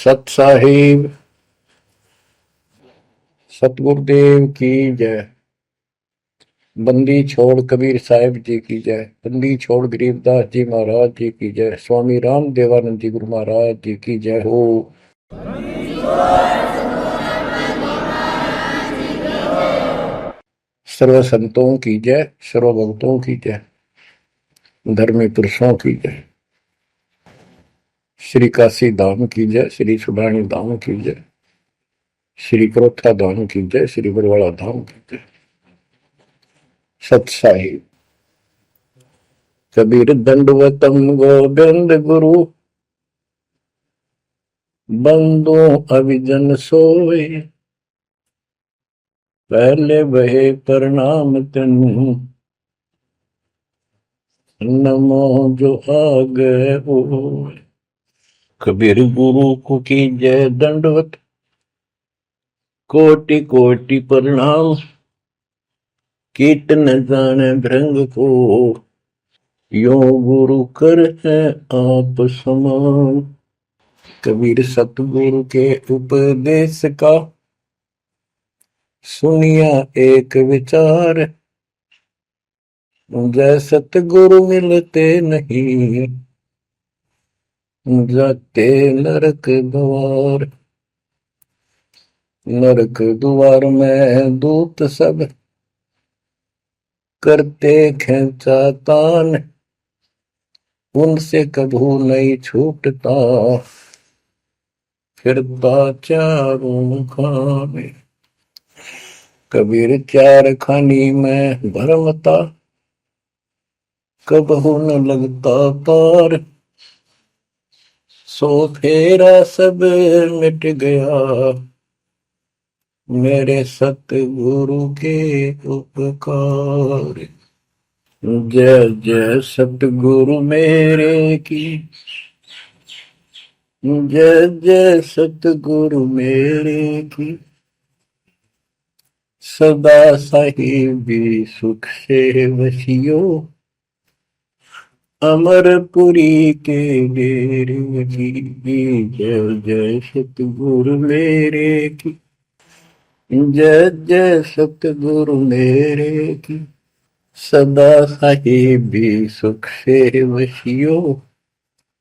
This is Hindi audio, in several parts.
सत साहिब सतगुरुदेव की जय। बंदी छोड़ कबीर साहिब जी की जय। बंदी छोड़ गरीबदास जी महाराज जी की जय। स्वामी राम देवानंद जी गुरु महाराज जी की जय हो। सर्व संतों की जय, सर्व भक्तों की जय, धर्मी पुरुषों की जय। श्री काशी धाम की जय, श्री सुडानी धाम की जय, श्री क्रोथा धाम की जय, श्री बरवाड़ा धाम की जय। सत साहिब कबीर दंडवतम गोविंद गुरु, बंदो अभिजन सोए, पहले बहे प्रणाम तनु, नमो जो आगे हो। कबीर गुरु को की जय दंडवत, कोटि कोटि प्रणाम, कीट न जाने भृंग को, यो गुरु कर है आप समान। कबीर सतगुरु के उपदेश का सुनिया एक विचार, जय सतगुरु मिलते नहीं, जाते नरक द्वार। नरक द्वार में दूत सब करते खेचा तान, उनसे कभू नहीं छूटता, फिरता चारों खाने। कबीर चार खानी में भरमता, कबहू न लगता पार, सो फेरा सब मिट गया, मेरे सतगुरु के उपकार। जय जय सतगुरु मेरे की, जय जय सतगुरु मेरे की, सदा साहिबी सुख से वसियो, अमरपुरी के डेरे की। जय जय सतगुरु मेरे की, जय जय सतगुरु मेरे की, सदा साहिबी सुख से वसियो,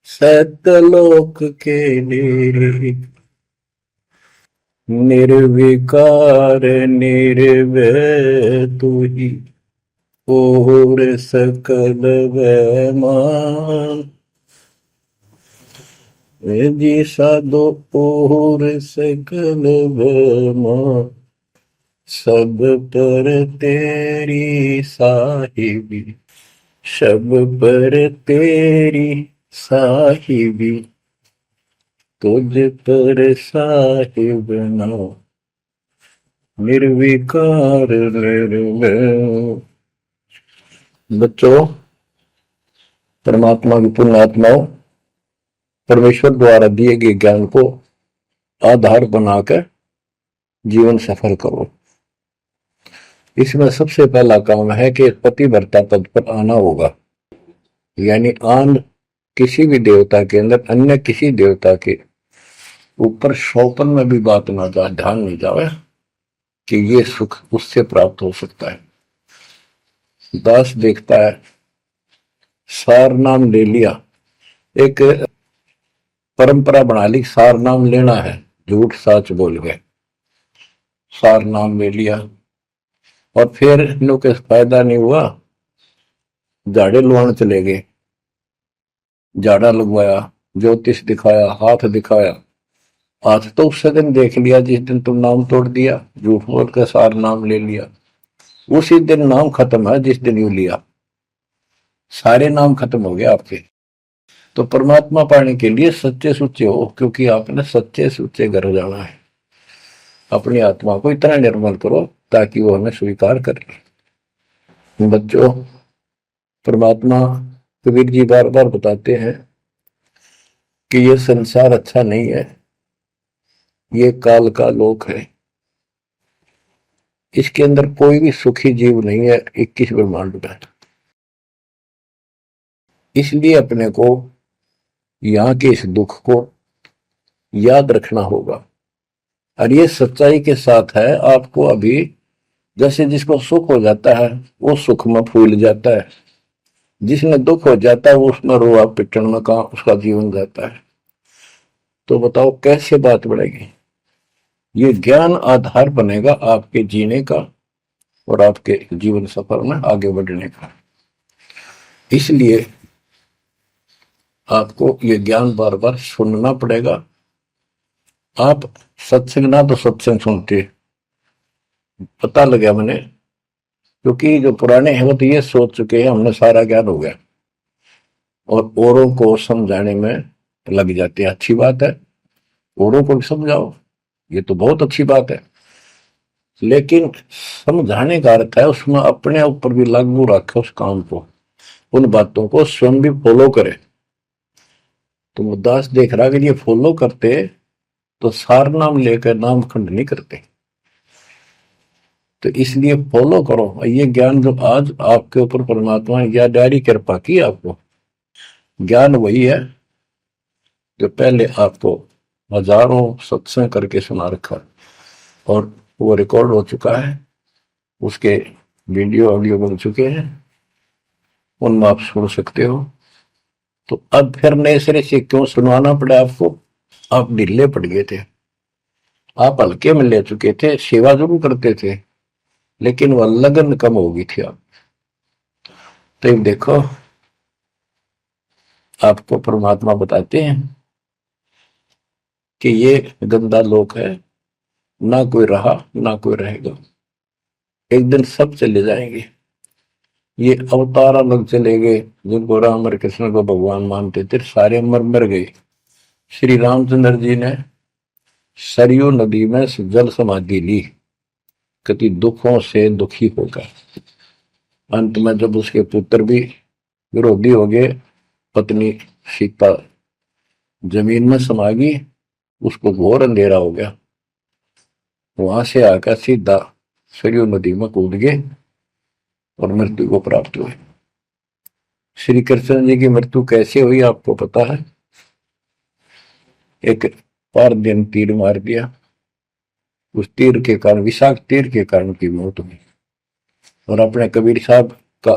सतलोक के डेरे। निर्विकार निर्भय तू ही, और सकल वैमान, जी साधो और सकल वैमान, सब पर तेरी साहिबी, सब पर तेरी साहिबी, तुझ पर साहिब नाम, निर्विकार निर्भय। बच्चों, परमात्मा की पुण्य आत्माओं, परमेश्वर द्वारा दिए गए ज्ञान को आधार बनाकर जीवन सफल करो। इसमें सबसे पहला काम है कि पतिव्रता पद पर आना होगा, यानी आन किसी भी देवता के अंदर अन्य किसी देवता के ऊपर शौपन में भी बात ना जाए, ध्यान नहीं जाए कि ये सुख उससे प्राप्त हो सकता है। दास देखता है, सार नाम ले लिया, एक परंपरा बना ली, सार नाम लेना है, झूठ साच बोल गए, सार नाम ले लिया, और फिर इनों के फायदा नहीं हुआ, झाड़े लुआने चले गए, झाड़ा लगवाया, ज्योतिष दिखाया, हाथ दिखाया, हाथ तो उस दिन देख लिया जिस दिन तुम नाम तोड़ दिया, झूठ बोल कर सार नाम ले लिया, उसी दिन नाम खत्म है जिस दिन यू लिया, सारे नाम खत्म हो गए आपके। तो परमात्मा पाने के लिए सच्चे सुच्चे हो, क्योंकि आपने सच्चे सुच्चे घर जाना है। अपनी आत्मा को इतना निर्मल करो ताकि वो हमें स्वीकार करे। बच्चों, परमात्मा कबीर जी बार बार बताते हैं कि ये संसार अच्छा नहीं है, ये काल का लोक है, इसके अंदर कोई भी सुखी जीव नहीं है 21 ब्रह्मांड में। इसलिए अपने को यहाँ के इस दुख को, याद रखना होगा। और ये सच्चाई के साथ है। आपको अभी जैसे जिसको सुख हो जाता है वो सुख में फूल जाता है, जिसने दुख हो जाता है वो उसमें रोआ पिटन में कहा उसका जीवन जाता है। तो बताओ कैसे बात बढ़ेगी। ये ज्ञान आधार बनेगा आपके जीने का और आपके जीवन सफर में आगे बढ़ने का। इसलिए आपको ये ज्ञान बार बार सुनना पड़ेगा। आप सत्संग ना तो सत्संग सुनते, पता लगा मैंने, क्योंकि जो पुराने हैं वो तो ये सोच चुके हैं हमने सारा ज्ञान हो गया और औरों को समझाने में लग जाते हैं। अच्छी बात है, औरों को भी समझाओ, ये तो बहुत अच्छी बात है, लेकिन समझाने का अर्थ है उसमें अपने ऊपर भी लागू रखे उस काम को, उन बातों को स्वयं भी फॉलो करे। तो मुद्दास देख रहा कि ये फॉलो करते तो सार नाम लेकर नाम खंड नहीं करते। तो इसलिए फॉलो करो। ये ज्ञान जो आज आपके ऊपर परमात्मा ने या डायरी कृपा की, आपको ज्ञान वही है जो पहले आपको हजारों सत्संग करके सुना रखा और वो रिकॉर्ड हो चुका है, उसके वीडियो ऑडियो बन चुके हैं, उनमें आप सुन सकते हो। तो अब फिर नए सिरे से क्यों सुनवाना पड़ा आपको? आप ढीले पड़ गए थे, आप हल्के में ले चुके थे, सेवा जरूर करते थे लेकिन वह लगन कम हो गई थी आप। तो देखो आपको परमात्मा बताते हैं कि ये गंदा लोक है, ना कोई रहा ना कोई रहेगा, एक दिन सब चले जाएंगे। ये अवतार अलग चले गए, जिनको राम और कृष्ण को भगवान मानते थे सारे मर गए। श्री रामचंद्र जी ने सरयू नदी में जल समाधि ली, कति दुखों से दुखी होकर। अंत में जब उसके पुत्र भी विरोधी हो गए, पत्नी सीता जमीन में समा गई, उसको घोर अंधेरा हो गया, वहां से आकर सीधा सरयू नदी में कूद गए और मृत्यु को प्राप्त हुए। श्री कृष्ण जी की मृत्यु कैसे हुई आपको पता है? एक पार दिन तीर मार दिया, उस तीर के कारण, विषाक्त तीर के कारण की मौत हुई। और अपने कबीर साहब का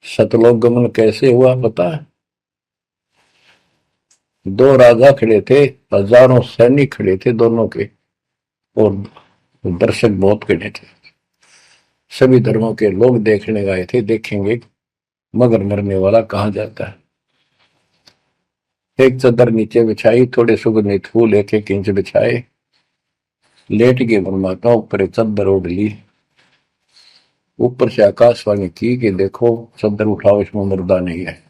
सतलोक गमन कैसे हुआ पता है? दो राजा खड़े थे, हजारों सैनिक खड़े थे दोनों के, और दर्शक बहुत खड़े थे, सभी धर्मों के लोग देखने गए थे, देखेंगे मगर मरने वाला कहाँ जाता है। एक चादर नीचे बिछाई, थोड़े सुगंधित फूल एक एक इंच बिछाए, लेट के परमात्मा ऊपर चादर ओढ़ ली, ऊपर से आकाशवाणी की कि देखो चादर उठाओ, इसमें मुर्दा नहीं है।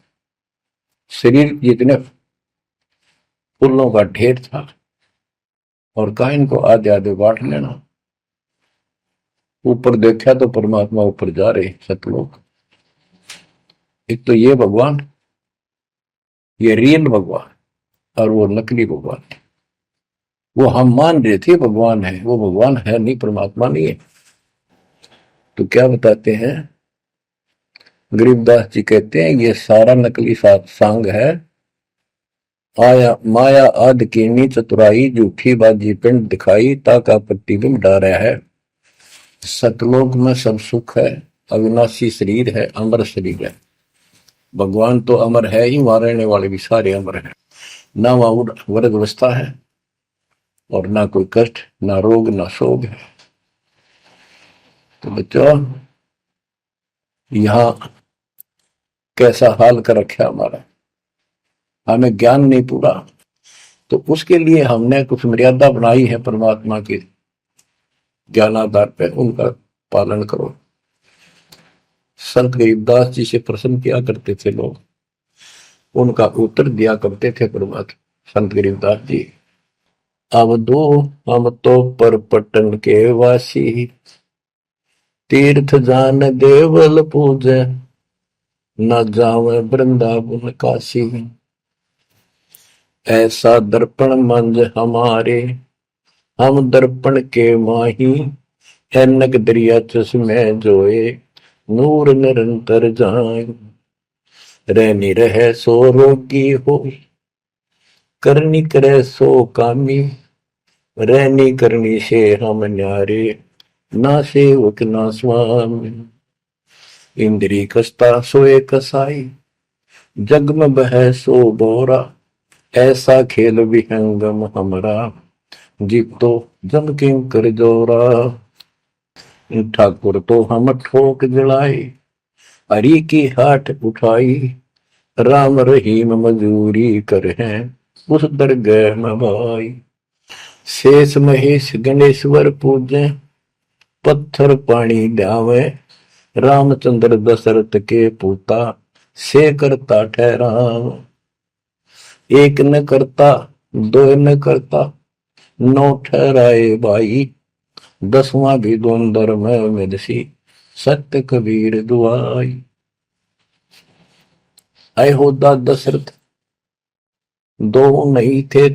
शरीर जितने फूलों का ढेर था और कहा इनको आधे आधे बांट लेना। ऊपर देखा तो परमात्मा ऊपर जा रहे सतलोक। एक तो ये भगवान, ये रियल भगवान, और वो नकली भगवान। वो हम मान रहे थे भगवान है, वो भगवान है नहीं, परमात्मा नहीं है। तो क्या बताते हैं गरीबदास जी, कहते हैं ये सारा नकली सांग है, आया माया आद कीनी चतुराई, झूठी बाजी पिंड दिखाई, ताका प्रतिबिंब डारा है। सतलोक में सब सुख है, अविनाशी शरीर है, अमर शरीर है। भगवान तो अमर है ही, वहां रहने वाले भी सारे अमर हैं। ना वहां वर्ग अवस्था है और ना कोई कष्ट, ना रोग, ना शोक है। तो बच्चों यहां कैसा हाल कर रखा हमारा, हमें ज्ञान नहीं पूरा, तो उसके लिए हमने कुछ मर्यादा बनाई है परमात्मा के ज्ञानाधार पे, उनका पालन करो। संत गरीबदास जी से प्रश्न किया करते थे लोग, उनका उत्तर दिया करते थे परमात्मा संत गरीबदास जी। अब दो हम तो पर पटन के वासी, तीर्थ जान देवल पूजे, न जावे वृंदावन काशी। ऐसा दर्पण मंज हमारे, हम दर्पण के माही, ऐनक दरिया चश्मे जोए, नूर निरंतर जाए। रहनी रहे सो रोगी हो, करनी करे सो कामी, रहनी करनी से हम न्यारे, ना सेवक ना स्वामी। इंद्री कसता सोए कसाई, जग में बह सो बोरा, ऐसा खेल विहंगम हमरा, जीत तो जम किंग कर जोरा। ठाकुर तो हम ठोक जलाई, हरि की हाट उठाई, राम रहीम मजूरी कर हैं उस दरगाह में भाई। शेष महेश गणेश्वर पूजे, पत्थर पानी ध्यावे, रामचंद्र दशरथ के पूता, से करता ठहराव। एक न करता दो न करता, नौ ठहराए भाई, दसवां भी द्वंद्व में मेदसी, सत्य कबीर दुआई। आए होदा दशरथ दो नहीं थे,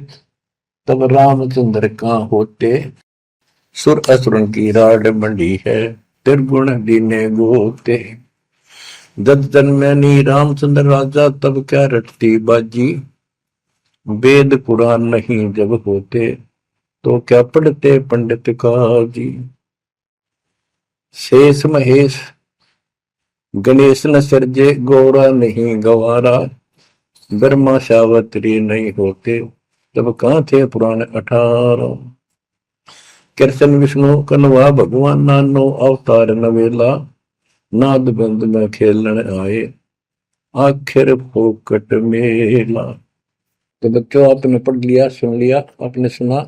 तब रामचंद्र कहाँ होते, सुर असुरन की राड मंडी है, त्रिगुण दीने गोते। जब जन्मनी रामचंद्र राजा, तब क्या रटती बाजी, वेद पुराण नहीं जब होते, तो क्या पढ़ते पंडित काजी। शेष महेश गणेश न सर्जे, गौरा नहीं गवारा, ब्रह्मा सावत्री नहीं होते, तब कहाँ थे पुराण 18। कृष्ण विष्णु कन्वा भगवान, नानो अवतार नवेला, नाद बंद में खेलन आए, आखिर फोकट मेला। तो बच्चों आपने पढ़ लिया, सुन लिया, आपने सुना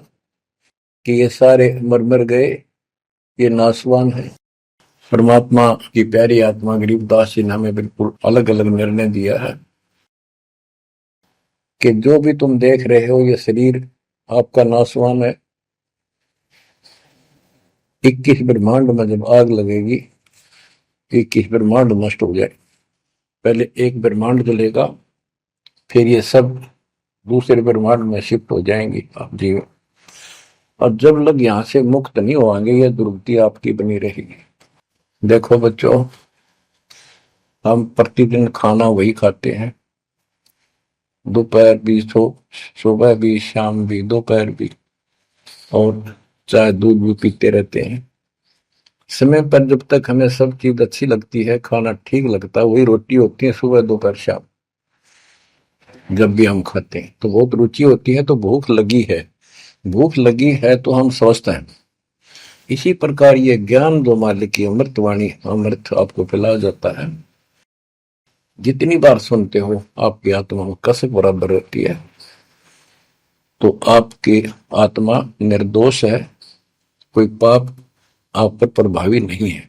कि ये सारे मर मर गए, ये नासवान है। परमात्मा की प्यारी आत्मा गरीबदास जी ने हमें बिल्कुल अलग अलग निर्णय दिया है कि जो भी तुम देख रहे हो ये शरीर आपका नासवान है। 21 ब्रह्मांड में जब आग लगेगी, 21 ब्रह्मांड नष्ट हो जाए, पहले एक ब्रह्मांड जलेगा, फिर ये सब दूसरे ब्रह्मांड में शिफ्ट हो जाएंगे आप जीव। और जब लोग यहां से मुक्त नहीं होंगे, ये दुर्गति आपकी बनी रहेगी। देखो बच्चों, हम प्रतिदिन खाना वही खाते हैं, दोपहर भी, सुबह भी, शाम भी, दोपहर भी, और चाय दूध भी पीते रहते हैं। समय पर जब तक हमें सब चीज अच्छी लगती है, खाना ठीक लगता है, वही रोटी होती है सुबह दोपहर शाम। जब भी हम खाते हैं तो बहुत रुचि होती है, तो भूख लगी है, भूख लगी है तो हम स्वस्थ हैं। इसी प्रकार ये ज्ञान जो मालिक की अमृतवाणी, अमृत आपको पिलाया जाता है, जितनी बार सुनते हो आपकी आत्मा में कसक बराबर रहती है। तो आपकी आत्मा निर्दोष है, कोई पाप आप पर प्रभावी नहीं है।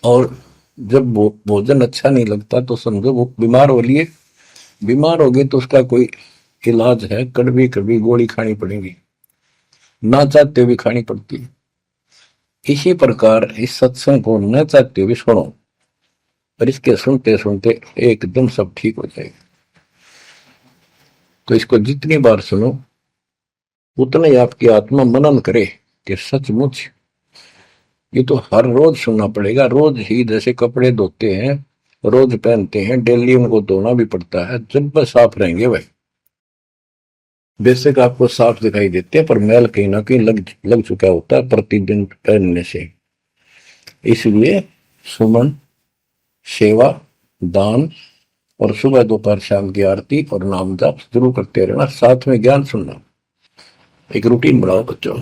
और जब भोजन अच्छा नहीं लगता तो समझो वो बीमार हो लिए, बीमार हो गए तो उसका कोई इलाज है, कड़वी कड़वी गोली खानी पड़ेगी, ना चाहते हुए खानी पड़ती है। इसी प्रकार इस सत्संग को न चाहते हुए सुनो, और इसके सुनते सुनते एकदम सब ठीक हो जाएगा। तो इसको जितनी बार सुनो उतना ही आपकी आत्मा मनन करे कि सचमुच ये तो हर रोज सुनना पड़ेगा। रोज ही जैसे कपड़े धोते हैं, रोज पहनते हैं, डेली उनको धोना भी पड़ता है, जब वह साफ रहेंगे वह बेशक आपको साफ दिखाई देते हैं, पर मैल कहीं ना कहीं लग चुका होता है प्रतिदिन पहनने से। इसलिए सुमन, सेवा, दान और सुबह दोपहर शाम की आरती और नाम जाप जरूर करते रहना, साथ में ज्ञान सुनना, एक रूटीन बनाओ बच्चों।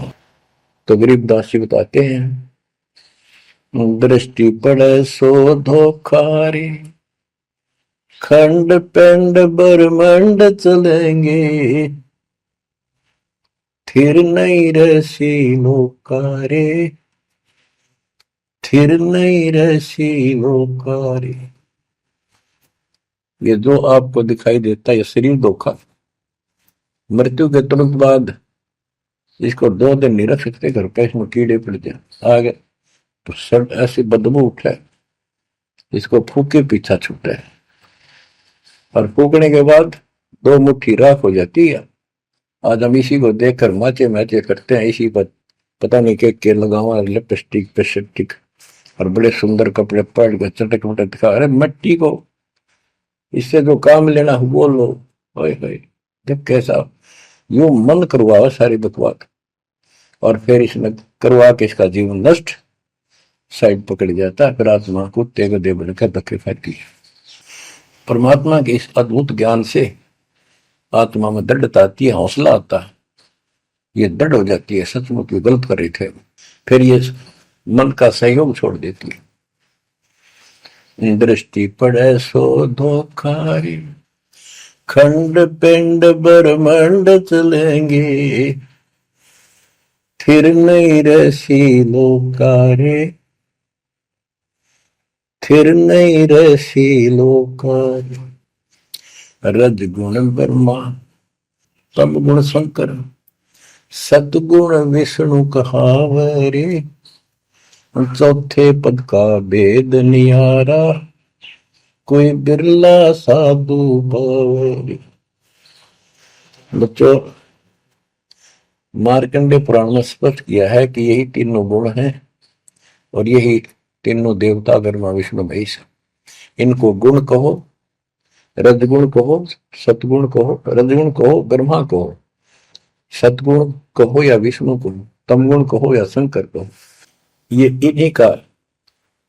तो गरीबदास जी बताते हैं, दृष्टि पड़े सो धोखारी, खंड पेंड ब्रह्मांड चलेंगे, थिर नहीं रसी लोकारे, थिर नहीं रसी लोकारे। ये जो आपको दिखाई देता है ये शरीर धोखा, मृत्यु के तुरंत बाद इसको 2 दिन नहीं रख सकते घर पे, इसमें कीड़े पड़ जाए आगे तो सब ऐसी बदबू उठे, इसको फूके पीछा छूटे, और फूकने के बाद 2 मुट्ठी राख हो जाती है। आज हम इसी को देखकर माचे मैचे करते हैं, इसी पर पता नहीं के लगावा, लिपस्टिक पेस्टिक और बड़े सुंदर कपड़े पहन कर चटक मटक दिखा। अरे मट्टी को इससे जो काम लेना वो लो, जब कैसा यो मन करवा सारी बकवास, और फिर इसने करवा के इसका जीवन नष्ट, साइड पकड़ जाता है, फिर आत्मा को तेग दे बनकर धक्के खाती है। परमात्मा के इस अद्भुत ज्ञान से आत्मा में दृढ़ता आती है, हौसला आता है, ये दृढ़ हो जाती है, सचमुच ये गलत कर रहे थे, फिर ये मन का सहयोग छोड़ देती है। दृष्टि पड़े सो धोखारी, खंड पिंड ब्रह्मांड चलेंगे, फिर नहीं रसी लोकारे, फिर नहीं रसी लोकारे। रज गुण ब्रह्मा, तम गुण शंकर, सतगुण विष्णु कहावरे, चौथे पद का भेद नियारा, कोई बिरला साधु पावरे। बच्चों, मार्कंडे पुराण में स्पष्ट किया है कि यही तीनों गुण हैं, और यही तीनों देवता ब्रह्मा विष्णु महेश, इनको गुण कहो, रजगुण कहो, सतगुण कहो, रजगुण कहो ब्रह्मा कहो, सतगुण कहो या विष्णु कहो, तमगुण कहो या शंकर कहो, ये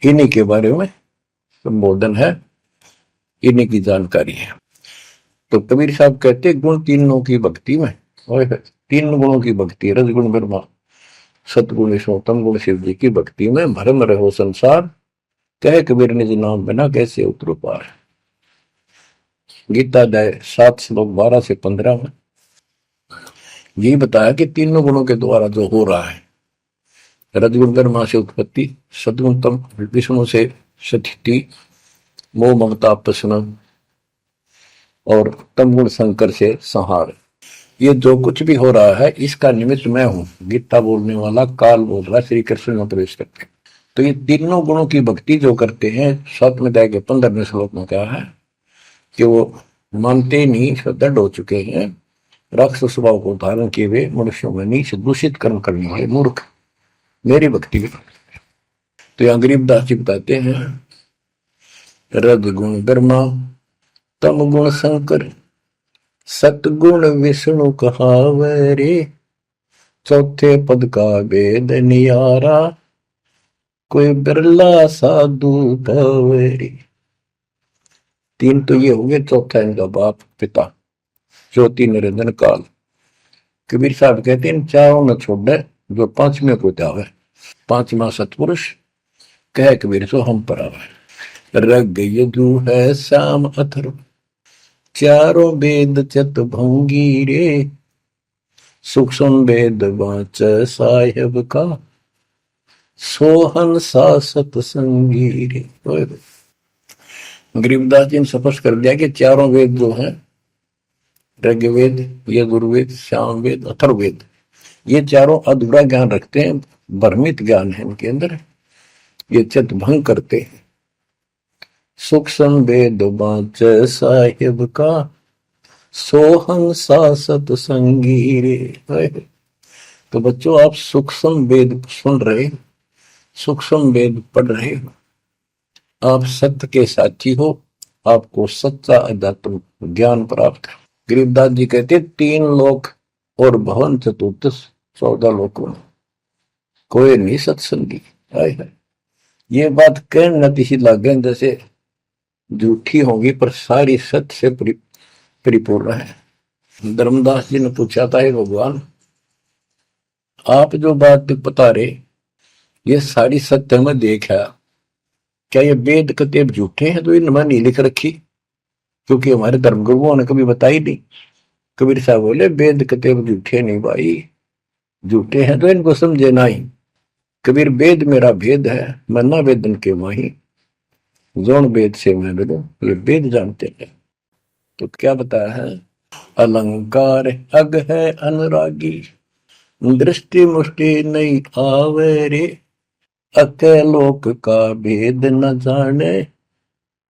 इन्हीं के बारे में संबोधन है, इन्हीं की जानकारी है। तो कबीर साहब कहते गुण तीनों की भक्ति में, और तीन गुणों की भक्ति, रजगुण ब्रह्मा, सतगुण विष्णु, तमगुण शिव जी की भक्ति में भरम रहो संसार, कहे कबीर निज नाम बिना कैसे उतरो पार। गीता अध्याय 7 श्लोक 12 से 15 में यही बताया कि तीनों गुणों के द्वारा जो हो रहा है, रजगुण ब्रह्मा से उत्पत्ति, सतगुण तम विष्णु से स्थिति, मोह ममता प्रश्न, और तमगुण शंकर से संहार, ये जो कुछ भी हो रहा है इसका निमित्त मैं हूं। गीता बोलने वाला काल बोल रहा है, श्री कृष्ण में प्रवेश करके। तो ये तीनों गुणों की भक्ति जो करते हैं, 7वें अध्याय के 15वें श्लोक में क्या है कि वो मानते नहीं, दृढ़ हो चुके हैं, राक्षस स्वभाव को धारण किए हुए मनुष्यों में नीच दूषित कर्म करने वाले मूर्ख मेरी भक्ति में। तो यहाँ गरीबदास जी बताते हैं, रजगुण ब्रह्मा, तम गुण शंकर, सतगुण विष्णु कहावरे, चौथे पद का भेद नियारा, कोई बिरला साधु पावरे। तीन तो ये हो गए, चौथा इनका बाप पिता ज्योति निरंजन काल। कबीर साहब कहते हैं इन चारों न छोड़े जो पांचवें को जावे, पांचवा सतपुरुष कह कबीर सो हम पर आवे। रग यजु है श्याम अथर्व, चारों वेद चत भंगी रे, सूक्ष्म वेद वाच साहेब का, सोहन सा सतसंगी रे। गरीबदास जी ने स्पष्ट कर दिया कि चारों वेद जो है, ऋग्वेद, यजुर्वेद, सामवेद, अथर्ववेद, ये चारों अधूरा ज्ञान रखते हैं, भ्रमित ज्ञान है इनके अंदर, ये चित भंग करते हैं। सूक्ष्म वेद वाच साहिब का, सोहन सा सतसंगी रे। तो बच्चों, आप सूक्ष्म वेद सुन रहे, सूक्ष्म वेद पढ़ रहे हो, आप सत्य के साथी हो, आपको सच्चा अध्यात्म ज्ञान प्राप्त है। गरीबदास जी कहते 3 लोक और भवन चतुर्दश 14 लोकों में कोई नहीं सत्संगी। ये बात कहने न किसी लागे जैसे झूठी होगी, पर सारी सत्य से परिपूर्ण है। धर्मदास जी ने पूछा था, हे भगवान, आप जो बात बता रहे ये सारी सत्य में देखा, क्या ये वेद कतेब झूठे हैं तो इनमें नहीं लिख रखी? क्योंकि हमारे धर्म गुरुओं ने कभी बताई नहीं। कबीर साहब बोले वेद कतेब झूठे नहीं भाई, झूठे हैं तो इनको समझे नहीं। कबीर वेद मेरा भेद है, मैं ना वेदन के माही, जोन वेद से मैं मिलूं, ये वेद जानते हैं। तो क्या बताया है, अलंकार अग है अनुरागी, दृष्टि मुष्टि नहीं आवे रे, अके लोक का भेद न जाने,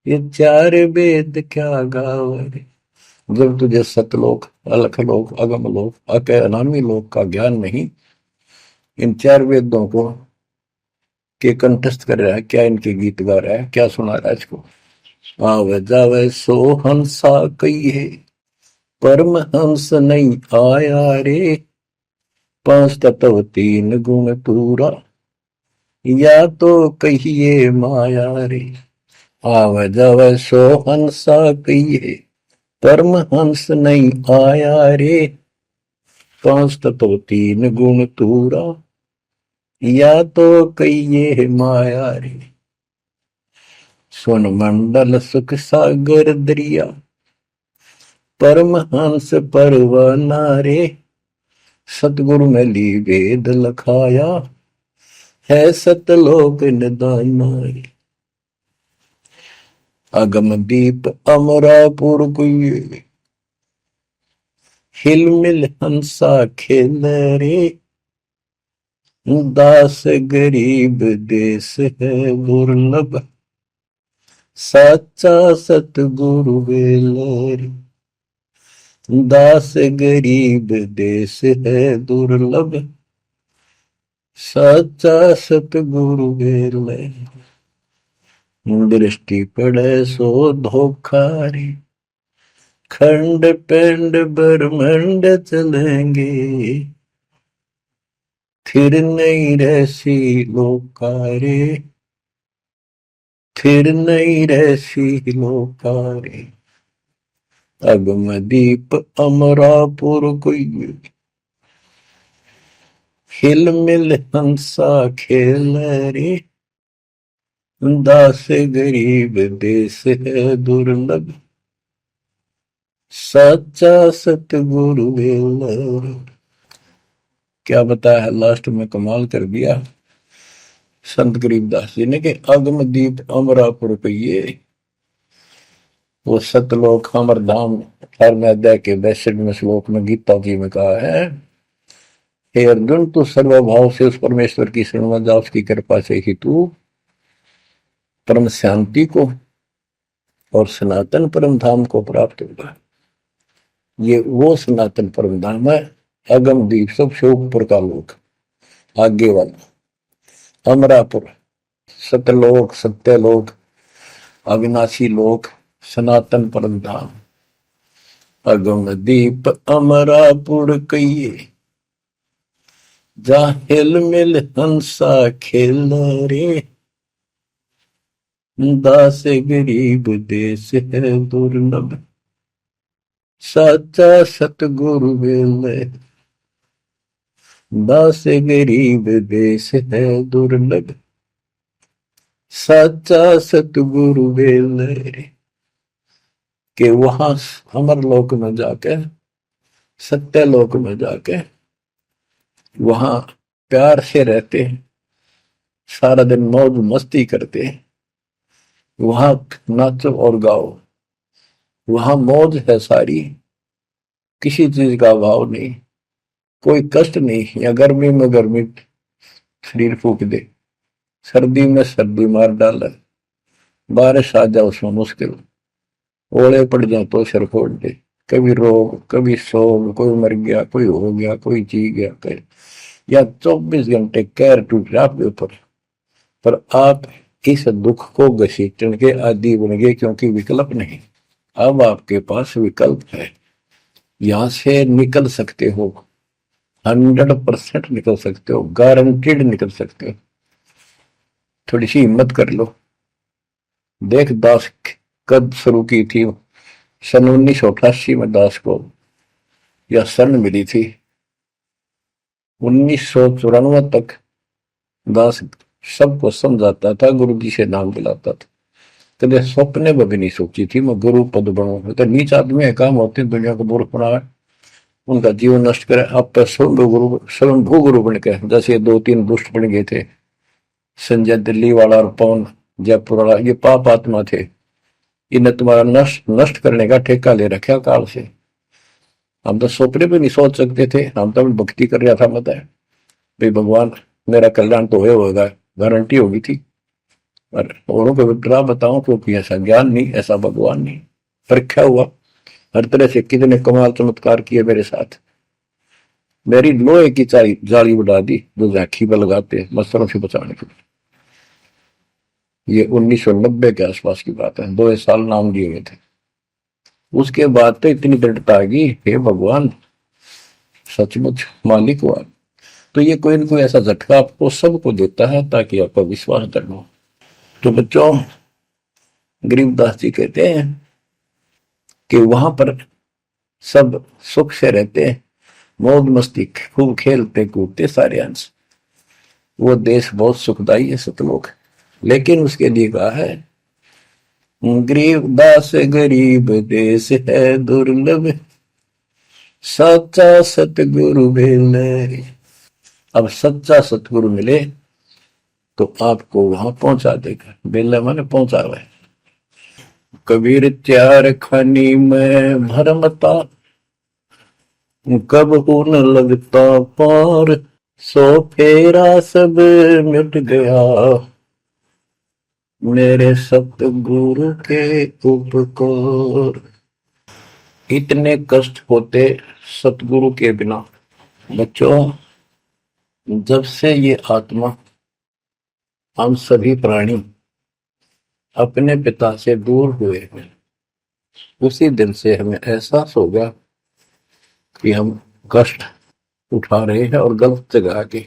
ये 4 वेद क्या गावे। जब तुझे सतलोक, अलखलोक, अगम लोक, अके अनामी लोक का ज्ञान नहीं, इन 4 वेदों को के कंठस्थ कर रहा है, क्या इनके गीत गा रहा है, क्या सुना रहा है इसको। आवे जावे सो हंसा कही है, परमहंस नहीं आया रे, पांच तत्व तीन गुण पूरा, या तो कहिए माया रे, आव जव सो हंसा कहिए, परमहंस नहीं आया रे, पांच तत्व तीन गुण तूरा, या तो कहिए माया रे, सुन मंडल सुख सागर दरिया, परमहंस परवाना रे, सतगुरु में ली वेद लखाया, है सतलोक निदाना रे, अगम दीप अमरापुर कुए, हिल मिल हंसा खेल रे, दास गरीब देश है दुर्लभ, साचा सतगुरु वेलर, दास गरीब देश है दुर्लभ, साचा सतगुरु वेलर, दृष्टि पड़े सो धोखा रे, खंड पिंड ब्रह्मंड चलेंगे, फिर नहीं रहसी लोकारे, फिर नहीं रहसी लोकारे, अगम दीप अमरापुर कोई, हिल मिल हंसा खेल रे, दास गरीब देश है दुर्लभ, सच्चा सतगुरु वेलर। क्या बताया है लास्ट में, कमाल कर दिया संत गरीबदास जी ने कि अगम दीप अमरापुर कहिए, वो सतलोक अमर धाम 18वें अध्याय के 62वें श्लोक में गीता जी में कहा है, हे अर्जुन तू सर्वभाव से उस परमेश्वर की शरण में जा, उसकी कृपा से ही तू परम शांति को और सनातन परम धाम को प्राप्त होगा। ये वो सनातन परम धाम है, अगम दीप सबसे ऊपर का लोक, आगे वाला अमरापुर, सतलोक सत्यलोक अविनाशी लोक, सनातन परम धाम, अगम दीप अमरापुर कहिए, जा हिल मिल हंसा खेल रे, दास गरीब देश है दुर्लभ, साचा सतगुरु वेल, दास गरीब देश है दुर्लभ, साचा सतगुरु वेल रे, कि वहां अमर लोक में जाके, सत्य लोक में जाके वहां प्यार से रहते हैं, सारा दिन मौज मस्ती करते हैं, वहां नाचो और गाओ, वहां मौज है सारी, किसी चीज का अभाव नहीं, कोई कष्ट नहीं, या गर्मी में गर्मी शरीर फूक दे, सर्दी में सर्दी मार डाले, बारिश आ जाए उसमें मुश्किल, ओले पड़ जाए तो सिर फोड़ दे, कभी रोग कभी शोक, कोई मर गया कोई हो गया कोई जी गया कोई, या 24 घंटे कैर टूट रहा आपके ऊपर, पर आप इस दुख को घसीटने के आदि बन गए, क्योंकि विकल्प नहीं। अब आपके पास विकल्प है, यहां से निकल सकते हो, 100% निकल सकते हो, गारंटीड निकल सकते हो। थोड़ी सी हिम्मत कर लो। देख दास कब शुरू की थी, सन 1988 में दास को यह शरण मिली थी, 1994 तक दास सबको समझाता था, गुरु जी से नाम दिलाता था, कभी सपने में भी नहीं सोची थी मैं गुरु पद बनूंगा। तो नीच आदमी है, काम होते दुनिया को मूर्ख बनावे, उनका जीवन नष्ट करे, आप स्वयंभू गुरु बन के, जैसे 2-3 दुष्ट बन गए थे, संजय दिल्ली वाला और पवन जयपुर वाला, ये पाप आत्मा थे, इन्हें तुम्हारा नष्ट करने का ठेका ले रखा काल से। हम तो सपने भी नहीं सोच सकते थे, हम तो भक्ति कर रहा था, बताए भाई भगवान मेरा कल्याण तो होगा, गारंटी होगी थी, पर औरों को विग्रह बताऊं क्योंकि ऐसा ज्ञान नहीं, ऐसा भगवान नहीं। परीक्षा हुआ हर तरह से, कितने कमाल चमत्कार किए मेरे साथ, मेरी लोहे की जाली उड़ा दी जो झांकी पर लगाते मच्छरों से बचाने के लिए। ये 1990 के आसपास की बात है, 2 साल नाम दिए गए थे। उसके बाद तो इतनी दृढ़ता आ गई, हे भगवान सचमुच मालिक हुआ। तो ये कोई ना कोई ऐसा झटका आपको सबको देता है ताकि आपका विश्वास दृढ़ हो। तो बच्चों, गरीबदास जी कहते हैं कि वहां पर सब सुख से रहते हैं, मौज मस्ती खूब खेलते कूदते सारे अंश। वो देश बहुत सुखदाई है सतलोक, लेकिन उसके लिए कहा है गरीबदास गरीब देश है दुर्लभ, सच्चा सतगुरु मिले। अब सच्चा सतगुरु मिले तो आपको वहां पहुंचा देगा। बेला माने पहुंचा हुआ है। कबीर त्यार खानी में भरमता, कब हो न लगता पार, सो फेरा सब मिट गया, मेरे सतगुरु के उपकार। इतने कष्ट होते सतगुरु के बिना। बच्चों, जब से ये आत्मा, हम सभी प्राणी अपने पिता से दूर हुए हैं, उसी दिन से हमें एहसास हो गया कि हम कष्ट उठा रहे हैं और गलत जगह के।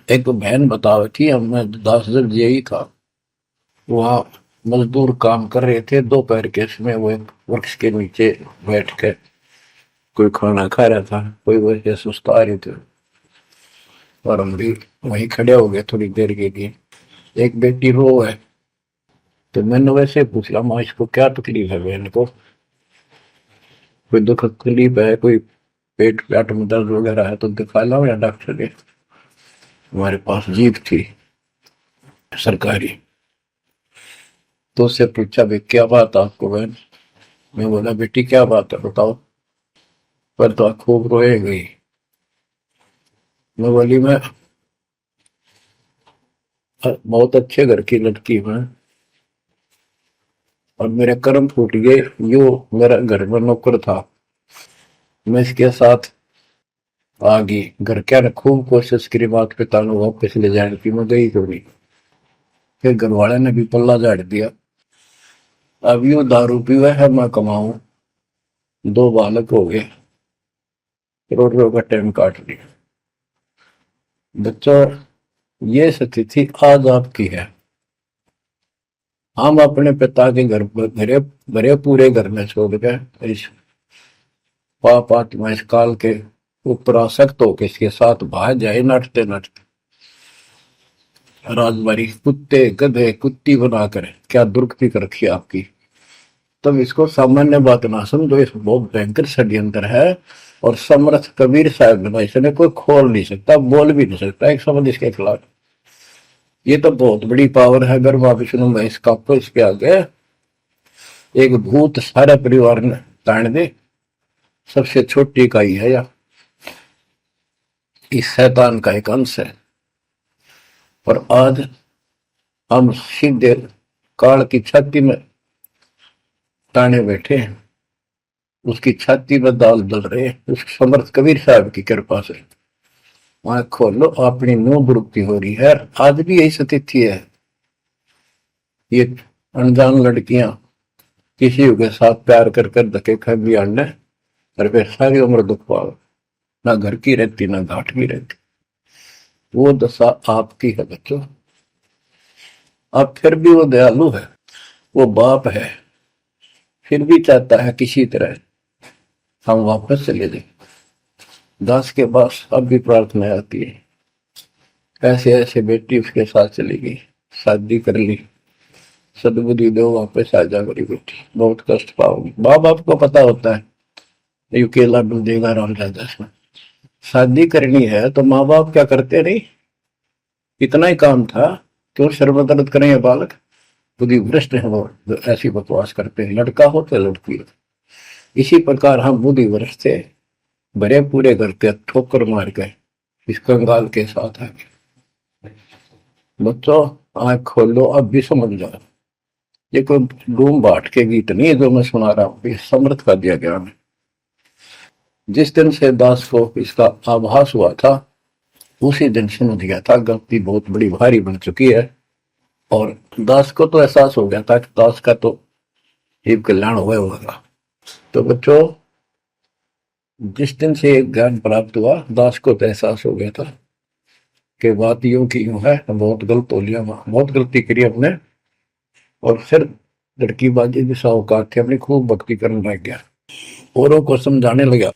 एक बहन बता रही थी, हमें 10 दिन यही था, वहाँ मजदूर काम कर रहे थे, दोपहर के समय वो एक वृक्ष के नीचे बैठ कर कोई खाना खा रहा था, कोई वैसे सुस्ता रहे थे और हम भी वहीं खड़े हो गए थोड़ी देर के लिए। एक बेटी रो है, तो मैंने वैसे पूछा, माँ इसको क्या तकलीफ है, बहन को कोई दुख तकलीफ है, कोई पेट पेट में दर्द वगैरह है तो दिखा लाओ या डॉक्टर के। हमारे पास जीप थी सरकारी, तो उससे पूछा भाई क्या बात आपको बहन। मैं बोला बेटी क्या बात है बताओ। पर तो खूब रोए गई। मैं बोली मैं बहुत अच्छे घर की लड़की हूँ और मेरे कर्म फूट गए। यो मेरा घर में नौकर था, मैं इसके साथ आ गई। घर क्या ने खूब कोशिश करी माता पिता ने वापस ले जाने की, मैं गई थोड़ी। फिर घर वाले ने भी पल्ला झाड़ दिया। अब यू दारू पीवा है, मैं कमाऊं, 2 बालक हो गए, रोड रोड का टाइम काट लिया। बच्चों, ये स्थिति आज आपकी है। हम अपने पिता के घर घरे भरे पूरे घर में छोड़ के इस पाप आत्मा इस काल के ऊपर आसक्त होकर इसके साथ भाग जाए नटते नटते। राजबारी कुत्ते गधे कुत्ती बनाकर क्या दुर्गति कर रखी आपकी। तब इसको सामान्य बात ना समझो, इस बहुत भयंकर षड्यंत्र है। और समर्थ कबीर साहब ने इसने कोई खोल नहीं सकता, बोल भी नहीं सकता एक शब्द इसके खिलाफ। ये तो बहुत बड़ी पावर है। अगर वहां विष्णु में इसका तो इसके आगे एक भूत सारे परिवार ने ताण दे, सबसे छोटी इकाई है या इस शैतान का एक अंश है। और आज हम सीधे काल की छाती में ताने बैठे हैं, उसकी छाती में दाल दल रहे हैं, उस समर्थ कबीर साहब की कृपा से। वहां खोलो, अपनी नो दुरुक्ति हो रही है। आज भी यही स्थिति है। ये अनजान लड़कियां किसी के साथ प्यार कर कर धके खा भी आने और फिर सारी उम्र दुख पाओ, ना घर की रहती ना घाट की रहती। वो दशा आपकी है बच्चों। अब फिर भी वो दयालु है, वो बाप है, फिर भी चाहता है किसी तरह हम वापस चले जाए। दास के पास अब भी प्रार्थना आती है, ऐसे ऐसे बेटी उसके साथ चली गई, शादी कर ली, सदबुद्धि दो वापस आ जा मेरी बेटी, बहुत कष्ट पाओगी। माँ बाप को पता होता है ये केला डूब देगा राम राजा में। शादी करनी है तो माँ बाप क्या करते नहीं, इतना ही काम था। क्यों शर्मदर्द करें ये बालक, बुद्धि भ्रष्ट है वो, ऐसी बकवास करते हैं, लड़का हो तो लड़की हो। इसी प्रकार हम बुद्धि भ्रष्ट थे, भरे पूरे घर के ठोकर मार गए इस कंगाल के साथ आगे। बच्चों आंख खोलो, अब भी समझ जाओ। ये कोई डूम बाट के गीत नहीं है जो मैं सुना रहा हूँ, ये समर्थ का दिया गया है। जिस दिन से दास को इसका आभास हुआ था, उसी दिन समझ गया था गलती बहुत बड़ी भारी बन चुकी है। और दास को तो एहसास हो गया था कि दास का तो एक कल्याण हुआ होगा। तो बच्चों, जिस दिन से एक ज्ञान प्राप्त हुआ, दास को तो एहसास हो गया था कि बात यूं की यूं है, बहुत गलत हो लिया, बहुत गलती करी अपने। और फिर लड़की बाजी भी साहूकार थे, अपनी खूब भक्ति करने लग गया, औरों को समझाने लगा।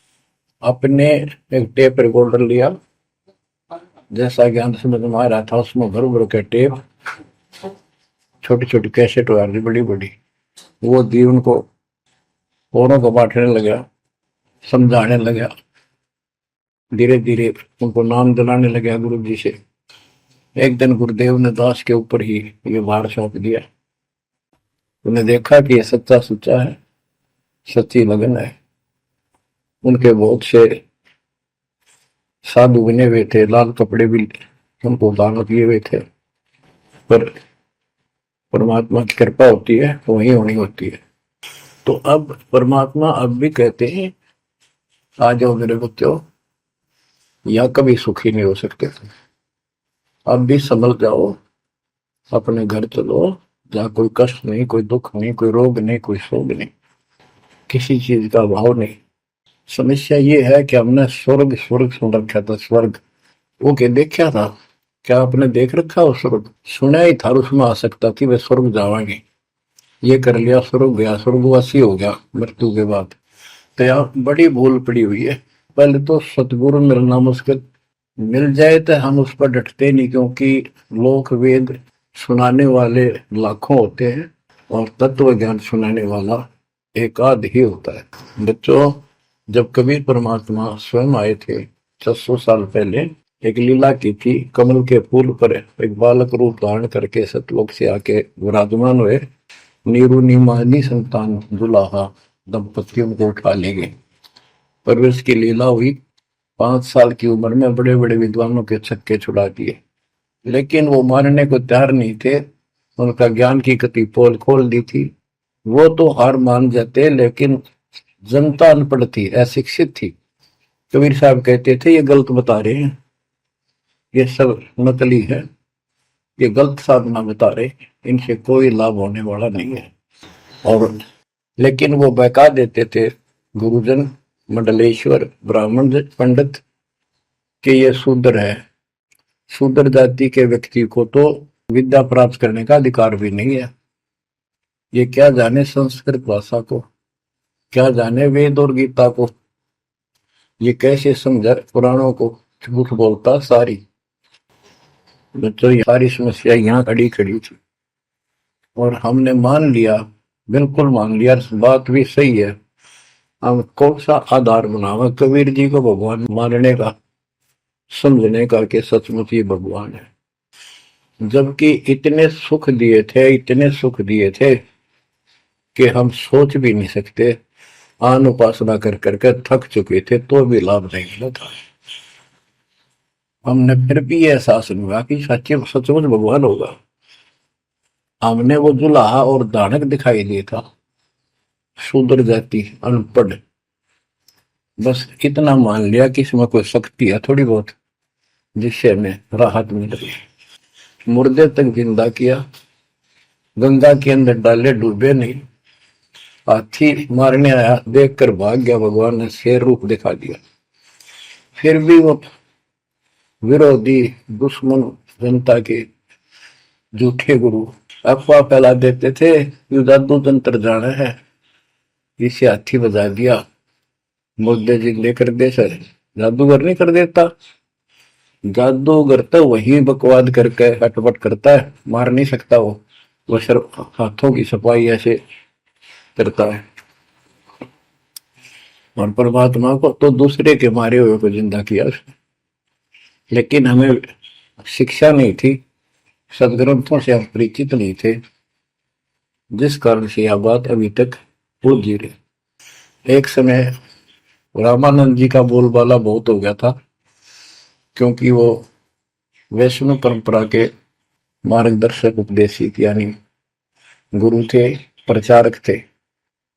अपने एक टेप रिकॉर्डर लिया, जैसा ज्ञान समझ में आ रहा था उसमें भर भर के टेप, छोटी छोटी कैसेट आ रही बड़ी बड़ी, वो दी उनको, औरों को बांटने लगा, समझाने लगा, धीरे धीरे उनको नाम दिलाने लगा गुरु जी से। एक दिन गुरुदेव ने दास के ऊपर ही ये भार सौंप दिया। उन्हें देखा कि ये सच्चा सुच्चा है, सच्ची लगन है। उनके बहुत से साधु बने हुए थे, लाल कपड़े भी उनको दान दिए हुए थे, पर परमात्मा की कृपा होती है तो वही होनी होती है। तो अब परमात्मा अब भी कहते हैं, आ जाओ मेरे बच्चों, या कभी सुखी नहीं हो सकते, अब भी संभल जाओ, अपने घर चलो, जहाँ कोई कष्ट नहीं, कोई दुख नहीं, कोई रोग नहीं, कोई शोक नहीं, किसी चीज का अभाव नहीं। समस्या ये है कि हमने स्वर्ग स्वर्ग सुन रखा था, स्वर्ग वो के देखा था, क्या आपने देख रखा हो स्वर्ग? सुना ही था, उसमें आ सकता कि वे स्वर्ग जावाएंगे, ये कर लिया स्वर्ग गया, स्वर्गवासी हो गया मृत्यु के बाद। तो यहाँ बड़ी भूल पड़ी हुई है। पहले तो सतगुरु मिलना मुश्किल, मिल जाए तो हम उस पर डटते नहीं, क्योंकि लोक वेद सुनाने वाले लाखों होते हैं और तत्व ज्ञान सुनाने वाला एक आध ही होता है। बच्चों, जब कबीर परमात्मा स्वयं आए थे 600 साल पहले, एक लीला की थी, कमल के फूल पर एक बालक रूप धारण करके सतलोक से आके विराजमान हुए, नीरू नीमानी संतान दुलाहा दंपतियों को उठा ले गए। परवरिश की लीला हुई, 5 साल की उम्र में बड़े बड़े विद्वानों के छक्के छुड़ा दिए, लेकिन वो मानने को तैयार नहीं थे। उनका ज्ञान की गति पोल खोल दी थी, वो तो हार मान जाते, लेकिन जनता अनपढ़ थी, अशिक्षित थी। कबीर साहब कहते थे, ये गलत बता रहे हैं, ये सब नकली है, ये गलत साधना बता रहे, इनसे कोई लाभ होने वाला नहीं है। और लेकिन वो बहका देते थे गुरुजन, मंडलेश्वर, ब्राह्मण पंडित, कि ये शूद्र है, शूद्र जाति के व्यक्ति को तो विद्या प्राप्त करने का अधिकार भी नहीं है, ये क्या जाने संस्कृत भाषा को, क्या जाने वेद और गीता को, ये कैसे समझा पुराणों को, झूठ बोलता सारी। बच्चों, ये सारी समस्या यहाँ खड़ी खड़ी थी और हमने मान लिया, बिल्कुल मान लिया, बात भी सही है। हम कौन सा आधार बनावा कबीर जी को भगवान मानने का, समझने का कि सचमुच ही भगवान है, जबकि इतने सुख दिए थे, इतने सुख दिए थे कि हम सोच भी नहीं सकते। आन उपासना कर करके थक चुके थे तो भी लाभ नहीं मिला था। हमने फिर भी ये एहसास नहीं हुआ कि सच्चे सचमुच भगवान होगा। हमने वो जुलाहा और दानक दिखाई दिया था, शूद्र जाति, अनपढ़, बस इतना मान लिया कि इसमें कोई शक्ति है थोड़ी बहुत, जिससे हमें राहत मिल रही। मुर्दे तक जिंदा किया, गंगा के अंदर डाले, डूबे नहीं। हाथी मारने आया, देखकर भाग गया, भगवान ने शेर रूप दिखा दिया। फिर भी वो विरोधी दुश्मन जनता के झूठे गुरु अफवाह फैला देते थे, यू जादू तंत्र जाना है, इसे हाथी बजा दिया, मुर्दे जिंदे कर दे। सर, जादूगर नहीं कर देता, जादूगर तो वही बकवाद करके हटपट करता है, मार नहीं सकता वो सिर्फ हाथों की सफाई ऐसे करता है। और परमात्मा को तो दूसरे के मारे हुए को जिंदा किया उसने। लेकिन हमें शिक्षा नहीं थी, सदग्रंथों से हम परिचित नहीं थे, जिस कारण से यह बात अभी तक उलझी रही। एक समय रामानंद जी का बोलबाला बहुत हो गया था, क्योंकि वो वैष्णव परंपरा के मार्गदर्शक, उपदेशित यानी गुरु थे, प्रचारक थे।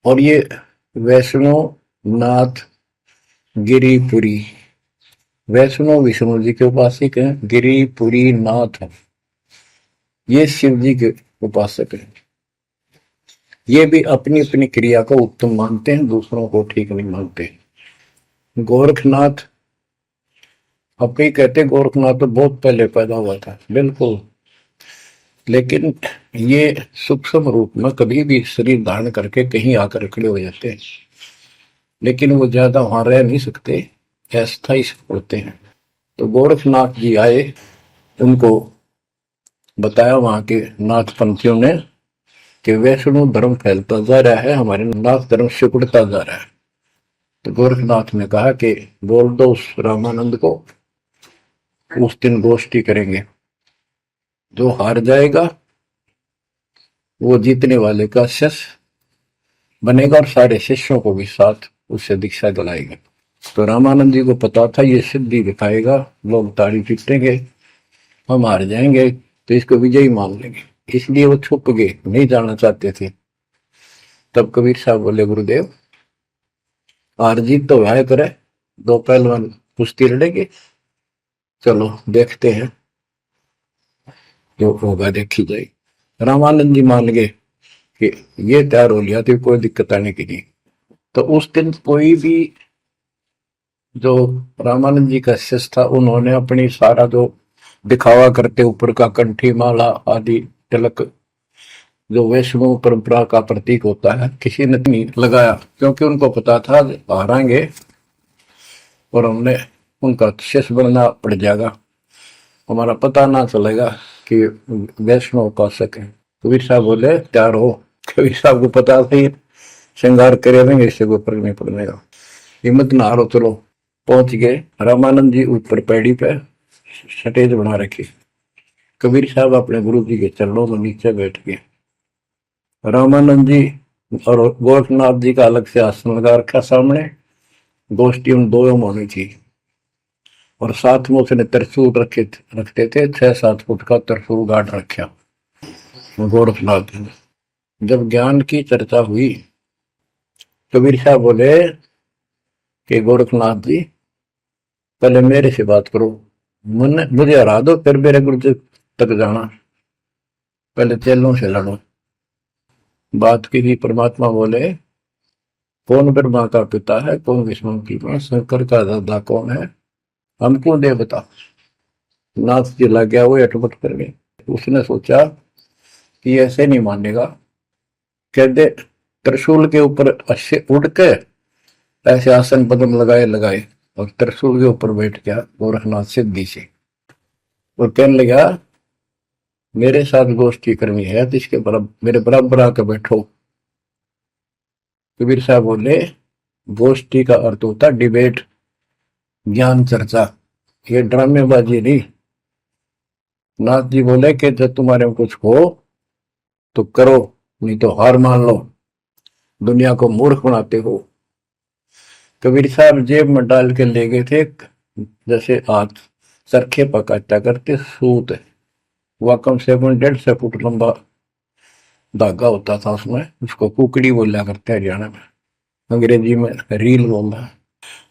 और ये वैष्णव नाथ गिरिपुरी, वैष्णव विष्णु जी के उपासक हैं, गिरिपुरी नाथ, ये शिव जी के उपासक हैं। ये भी अपनी अपनी क्रिया को उत्तम मानते हैं, दूसरों को ठीक नहीं मानते। गोरखनाथ अपने कहते गोरखनाथ तो बहुत पहले पैदा हुआ था, बिल्कुल, लेकिन ये सूक्ष्म रूप में कभी भी शरीर धारण करके कहीं आकर खड़े हो जाते हैं, लेकिन वो ज्यादा वहां रह नहीं सकते, अस्थायी होते हैं। तो गोरखनाथ जी आए, उनको बताया वहां के नाथ पंथियों ने कि वैष्णव धर्म फैलता जा रहा है, हमारे नाथ धर्म सिकुड़ता जा रहा है। तो गोरखनाथ ने कहा कि बोल दो उस रामानंद को, उस दिन गोष्ठी करेंगे, जो हार जाएगा वो जीतने वाले का शिष्य बनेगा और सारे शिष्यों को भी साथ उससे दीक्षा दिलाएगा। तो रामानंद जी को पता था ये सिद्धि दिखाएगा, लोग ताड़ी पीटेंगे, हम हार जाएंगे, तो इसको विजयी मान लेंगे, इसलिए वो छुप गए, नहीं जाना चाहते थे। तब कबीर साहब बोले गुरुदेव हार जीत तो वह करे, दो पहलवान कुश्ती लड़ेंगे, चलो देखते हैं, जो होगा देखी जाएगी। रामानंद जी मान गए कि ये तैयार हो लिया तो कोई दिक्कत आने की नहीं। तो उस दिन कोई भी जो रामानंद जी का शिष्य था, उन्होंने अपनी सारा जो दिखावा करते ऊपर का कंठी माला आदि तिलक जो वैष्णव परंपरा का प्रतीक होता है, किसी ने नहीं लगाया, क्योंकि उनको पता था हारेंगे और हमने उनका शिष्य बनना पड़ जाएगा, हमारा पता ना चलेगा कि वैष्णव उपासक है। कबीर साहब बोले तैयार हो। कबीर साहब को पता था श्रृंगार करे देंगे, इससे कोई फर्क नहीं पड़ने का, हिम्मत ना हारो, चलो। पहुंच गए, रामानंद जी ऊपर पैड़ी पे स्टेज बना रखी, कबीर साहब अपने गुरु जी के चरणों में नीचे बैठ गए। रामानंद जी और गोरखनाथ जी का अलग से आसन लगा रखा सामने, गोष्ठी उन दो में होनी थी, और साथ में उसने त्रिशूल रखते थे, 6-7 फुट का त्रिशूल गाड़ रखा गोरखनाथ जी। जब ज्ञान की चर्चा हुई, कबीर साहब बोले कि गोरखनाथ जी पहले मेरे से बात करो, मुझे हरा दो, फिर मेरे गुरु जी तक जाना, पहले चेलों से लड़ो। बात की थी, परमात्मा बोले कौन ब्रह्मा का पिता है, कौन विष्णु की मां, शंकर का दादा कौन है, हमको दे बता। नाथ जी लग गया, वो अटपट कर गए। उसने सोचा कि ऐसे नहीं मानेगा, कह दे त्रिशूल के ऊपर अच्छे उड़ के ऐसे आसन पदम लगाए लगाए और त्रिशूल के ऊपर बैठ गया गोरखनाथ सिद्धि से, और कहने लगा मेरे साथ गोष्ठी करनी है तो इसके बराबर, मेरे बराबर आकर बैठो। कबीर साहब बोले गोष्ठी का अर्थ होता डिबेट, ज्ञान चर्चा, ये ड्रामेबाजी नहीं। नाथ जी बोले कि जब तुम्हारे में कुछ हो तो करो, नहीं तो हार मान लो, दुनिया को मूर्ख बनाते हो। कबीर साहब जेब में डाल के ले गए थे, जैसे आज चरखे पकाता करते सूत, वह कम से कम 150 फुट लंबा धागा होता था, उसमें उसको कुकड़ी बोला करते हैं हरियाणा में, अंग्रेजी में रील बोलना है।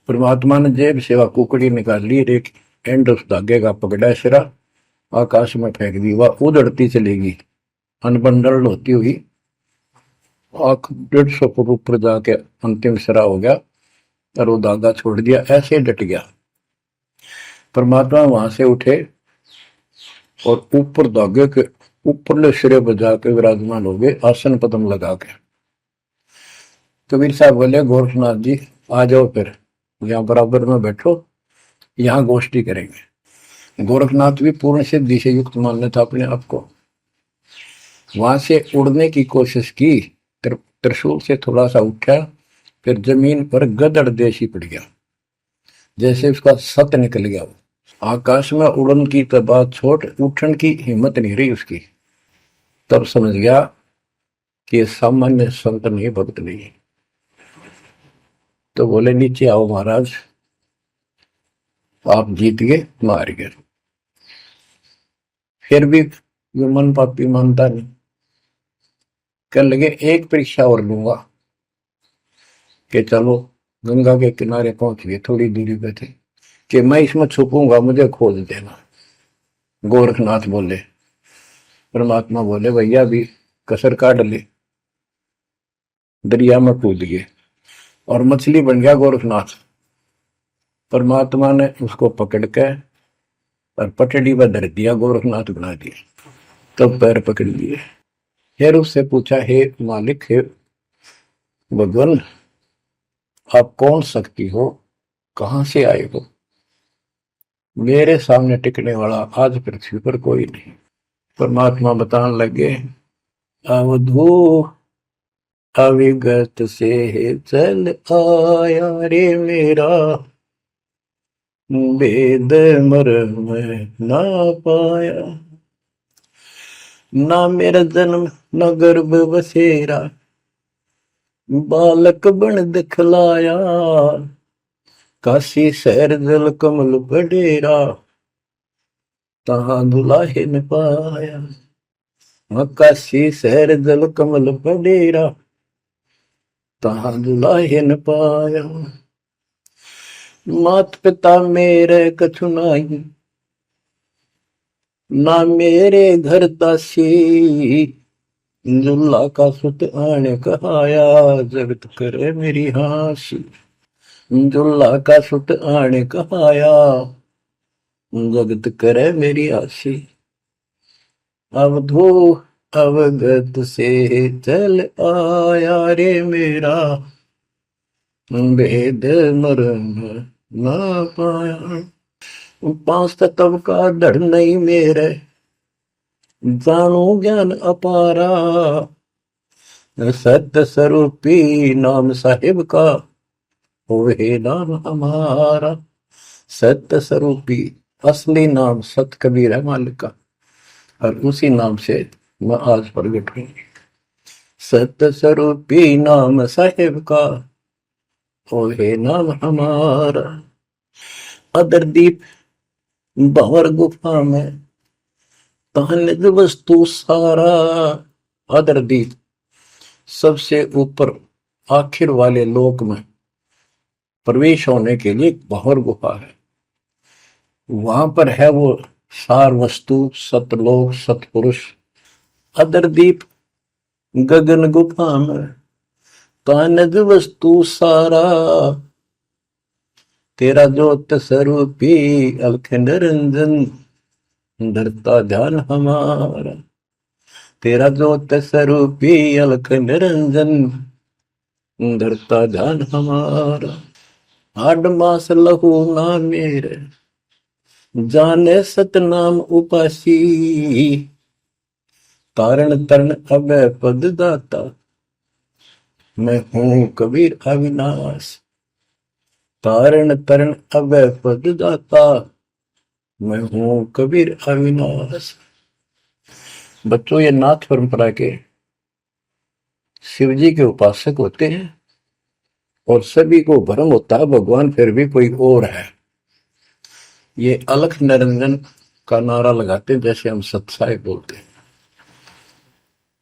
परमात्मा ने जेब से वह कुकड़ी निकाल ली, एक एंड उस धागे का पकड़ा सिरा, आकाश में फेंक दी, वह उधड़ती चलेगी अनबंडल होती हुई, 150 फुट ऊपर जाके अंतिम सिरा हो गया, और वो धागा छोड़ दिया, ऐसे डट गया। परमात्मा वहां से उठे और ऊपर धागे के ऊपरले सिरे पर जाके विराजमान हो गए, आसन पदम लगा के। कबीर साहब बोले गोरखनाथ जी आ जाओ, फिर यहाँ बराबर में बैठो, यहाँ गोष्ठी करेंगे। गोरखनाथ भी पूर्ण सिद्धि से युक्त मान लेता अपने आप को, वहां से उड़ने की कोशिश की, त्रिशूल से थोड़ा सा उठा, फिर जमीन पर गदड़ देशी पड़ गया, जैसे उसका सत निकल गया। आकाश में उड़न की तो बात छोड़, उठन की हिम्मत नहीं रही उसकी। तब समझ गया कि सामान्य संत नहीं, भक्त नहीं। तो बोले नीचे आओ महाराज, आप जीत गए, मार गए। फिर भी जो मन पापी मानता नहीं, कर लगे एक परीक्षा और लूंगा, कि चलो गंगा के किनारे पहुंच गए, थोड़ी दूरी पे थे, कि मैं इसमें छुपूंगा, मुझे खोज देना। गोरखनाथ बोले, परमात्मा बोले भैया भी कसर काट ले, दरिया में कूद गए और मछली बन गया गोरखनाथ। परमात्मा ने उसको पकड़ के और पटड़ी पर धर दिया, गोरखनाथ बना दिया। तब पैर पकड़ लिए। फिर उससे पूछा, हे मालिक, हे भगवान, आप कौन शक्ति हो, कहां से आए हो? मेरे सामने टिकने वाला आज पृथ्वी पर कोई नहीं। परमात्मा बताने लगे, अवधू अविगत से चल आया रे मेरा, वेद मर्म ना पाया। ना मेरा जन्म न गर्भ बसेरा, बालक बन दिखलाया। काशी शहर जल कमल बडेरा, तहां दुलाहे न पाया। काशी शहर जल कमल बडेरा, तहां दुलाहे न पाया। मात पिता मेरे कछु नाही, ना मेरे घर दासी। दुल्ला का सुत आने कहाया, जगत करे मेरी हासी। दुल्ला का सुत आने कहाया, जगत करे मेरी हासी। अवधू अवगत से चल आया रे मेरा, वेद मर्म ना पाया। पांच तत्व का धड़ नहीं मेरे, जानू ज्ञान अपारा। सत्य स्वरूपी नाम साहिब का, होवे नाम हमारा। सत्य स्वरूपी असली नाम सत कबीर है मालिक का, और उसी नाम से मैं आज प्रगट हूं। सत्य स्वरूपी नाम साहिब का, होवे नाम हमारा। अदरदीप भंवर गुफा में, तहनिज वस्तु सारा। अदरदीप सबसे ऊपर आखिर वाले लोक में प्रवेश होने के लिए भंवर गुफा है। वहां पर है वो सार वस्तु, सतलोक, सतपुरुष। अदरदीप गगन गुफा में, तहनिज वस्तु सारा। तेरा ज्योत स्वरूपी अलख निरंजन, धरता ध्यान हमारा। तेरा ज्योत स्वरूपी अलख निरंजन, धरता ध्यान हमारा। हाड मास लहू ना मेरे, जाने सतनाम उपासी। तारण तरण अभय पद दाता, मैं हूं कबीर अविनाश। तारण तरण अभय पद दाता, मैं हूं कबीर अविनाश। बच्चों, ये नाथ परंपरा के शिव जी के उपासक होते हैं और सभी को भ्रम होता है भगवान फिर भी कोई और है। ये अलख निरंजन का नारा लगाते हैं, जैसे हम सत्साई बोलते हैं।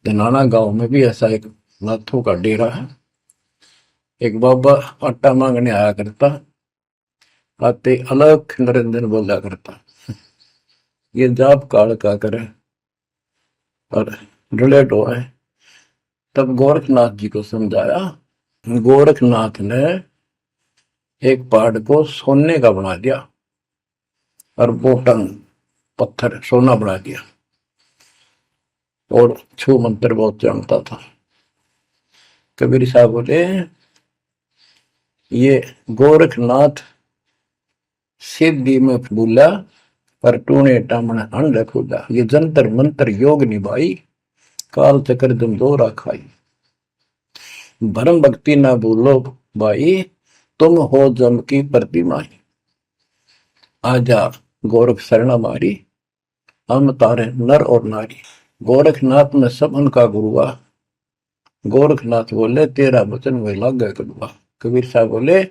धनाना गांव में भी ऐसा एक नाथों का डेरा है। एक बाबा आटा मांगने आया करता, आते अलख निरंजन बोला करता। ये जाप काल का करे और रिलेट हो है। तब गोरखनाथ जी को समझाया। गोरखनाथ ने एक पहाड़ को सोने का बना दिया और बोटन पत्थर सोना बना दिया, और छू मंत्र बहुत जानता था। कबीर साहब बोले, ये गोरखनाथ सिद्धि में बोला पर टूने टामण अंड खुदा। ये जंतर मंत्र योग निभाई, काल चक्र जमदोरा खाई। भरम भक्ति ना भूलो भाई, तुम हो जम की प्रतिमा। आजा गोरख शरण मारी, हम तारे नर और नारी। गोरखनाथ में सब उनका गुरुआ। गोरखनाथ बोले, तेरा वचन में लागे कड़ुआ। कबीर साहब बोले,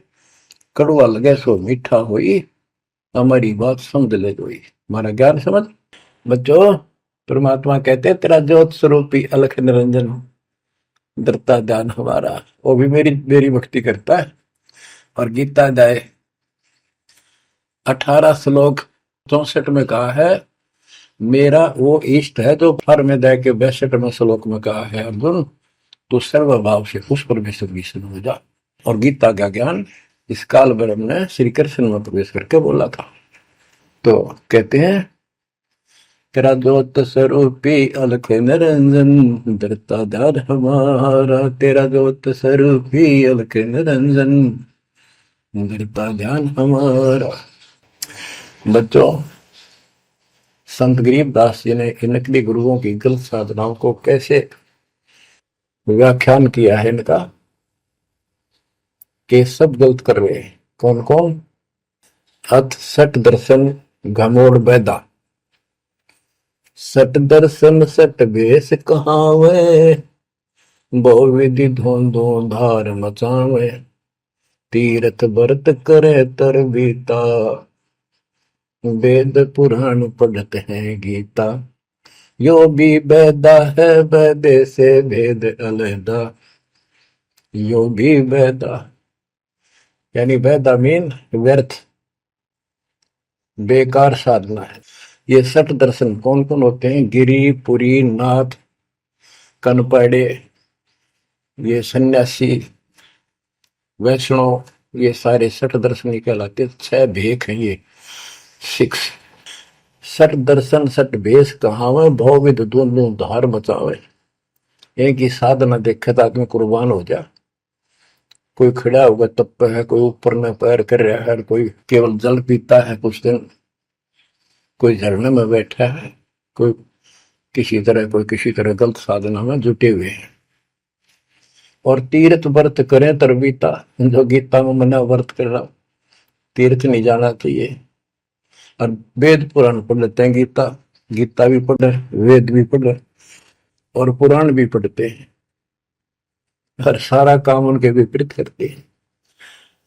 कड़ुआ लगे सो मीठा होई, हमारी बात समझ ले जोई। हमारा ज्ञान समझ। बच्चों, परमात्मा कहते हैं, तेरा ज्योत स्वरूपी अलख निरंजन, धरता ध्यान हमारा। वो भी मेरी भक्ति करता है। और गीता अध्याय 18 श्लोक 64 में कहा है, मेरा वो इष्ट है जो फर में दे के 62वें श्लोक में कहा है, अर्जुन तो सर्वभाव से उस परमेश्वर की शरण हो जा। और गीता का ज्ञान इस काल ब्रह्म ने श्री कृष्ण में प्रवेश करके बोला था। तो कहते हैं तेरा ज्योत स्वरूपी अलख निरंजन धरता ध्यान हमारा, तेरा ज्योत स्वरूपी अलख निरंजन धरता ध्यान हमारा। बच्चों, संत गरीबदास जी ने इन नकली गुरुओं की गलत साधनाओं को कैसे व्याख्यान किया है इनका, कि सब गलत कर रहे हैं। कौन कौन? अथ सट दर्शन घमोड़ बैदा, सट दर्शन सट बेस कहावे, बहु विधि धोंधो धार मचावे, तीर्थ व्रत करे तर बीता, वेद पुराण पढ़ते हैं गीता, यो भी बैदा है बैदे से भेद अलहदा, यो भी बैदा यानी बैदा मीन व्यर्थ बेकार साधना है। ये सठ दर्शन कौन कौन होते हैं? गिरी, पुरी, नाथ, कनपड़े, ये सन्यासी, वैष्णव, ये सारे सठ दर्शन कहलाते। 6 भेख हैं ये, 6। सठ दर्शन सठ भेष कहावे, भौविध दोनों धार मचावे। एक ही साधना देखे तो आदमी कुर्बान हो जा। कोई खड़ा होगा तप है, कोई ऊपर में पैर कर रहा है, कोई केवल जल पीता है कुछ दिन, कोई झरने में बैठा है, कोई किसी तरह गलत साधना में जुटे हुए हैं। और तीर्थ व्रत करें तरबीता, जो गीता में मना व्रत कर रहा, तीर्थ नहीं जाना चाहिए। और वेद पुराण पढ़ लेते हैं, गीता भी पढ़ रहे, वेद भी पढ़ रहे और पुराण भी पढ़ते हैं, हर सारा काम उनके विपरीत करते हैं।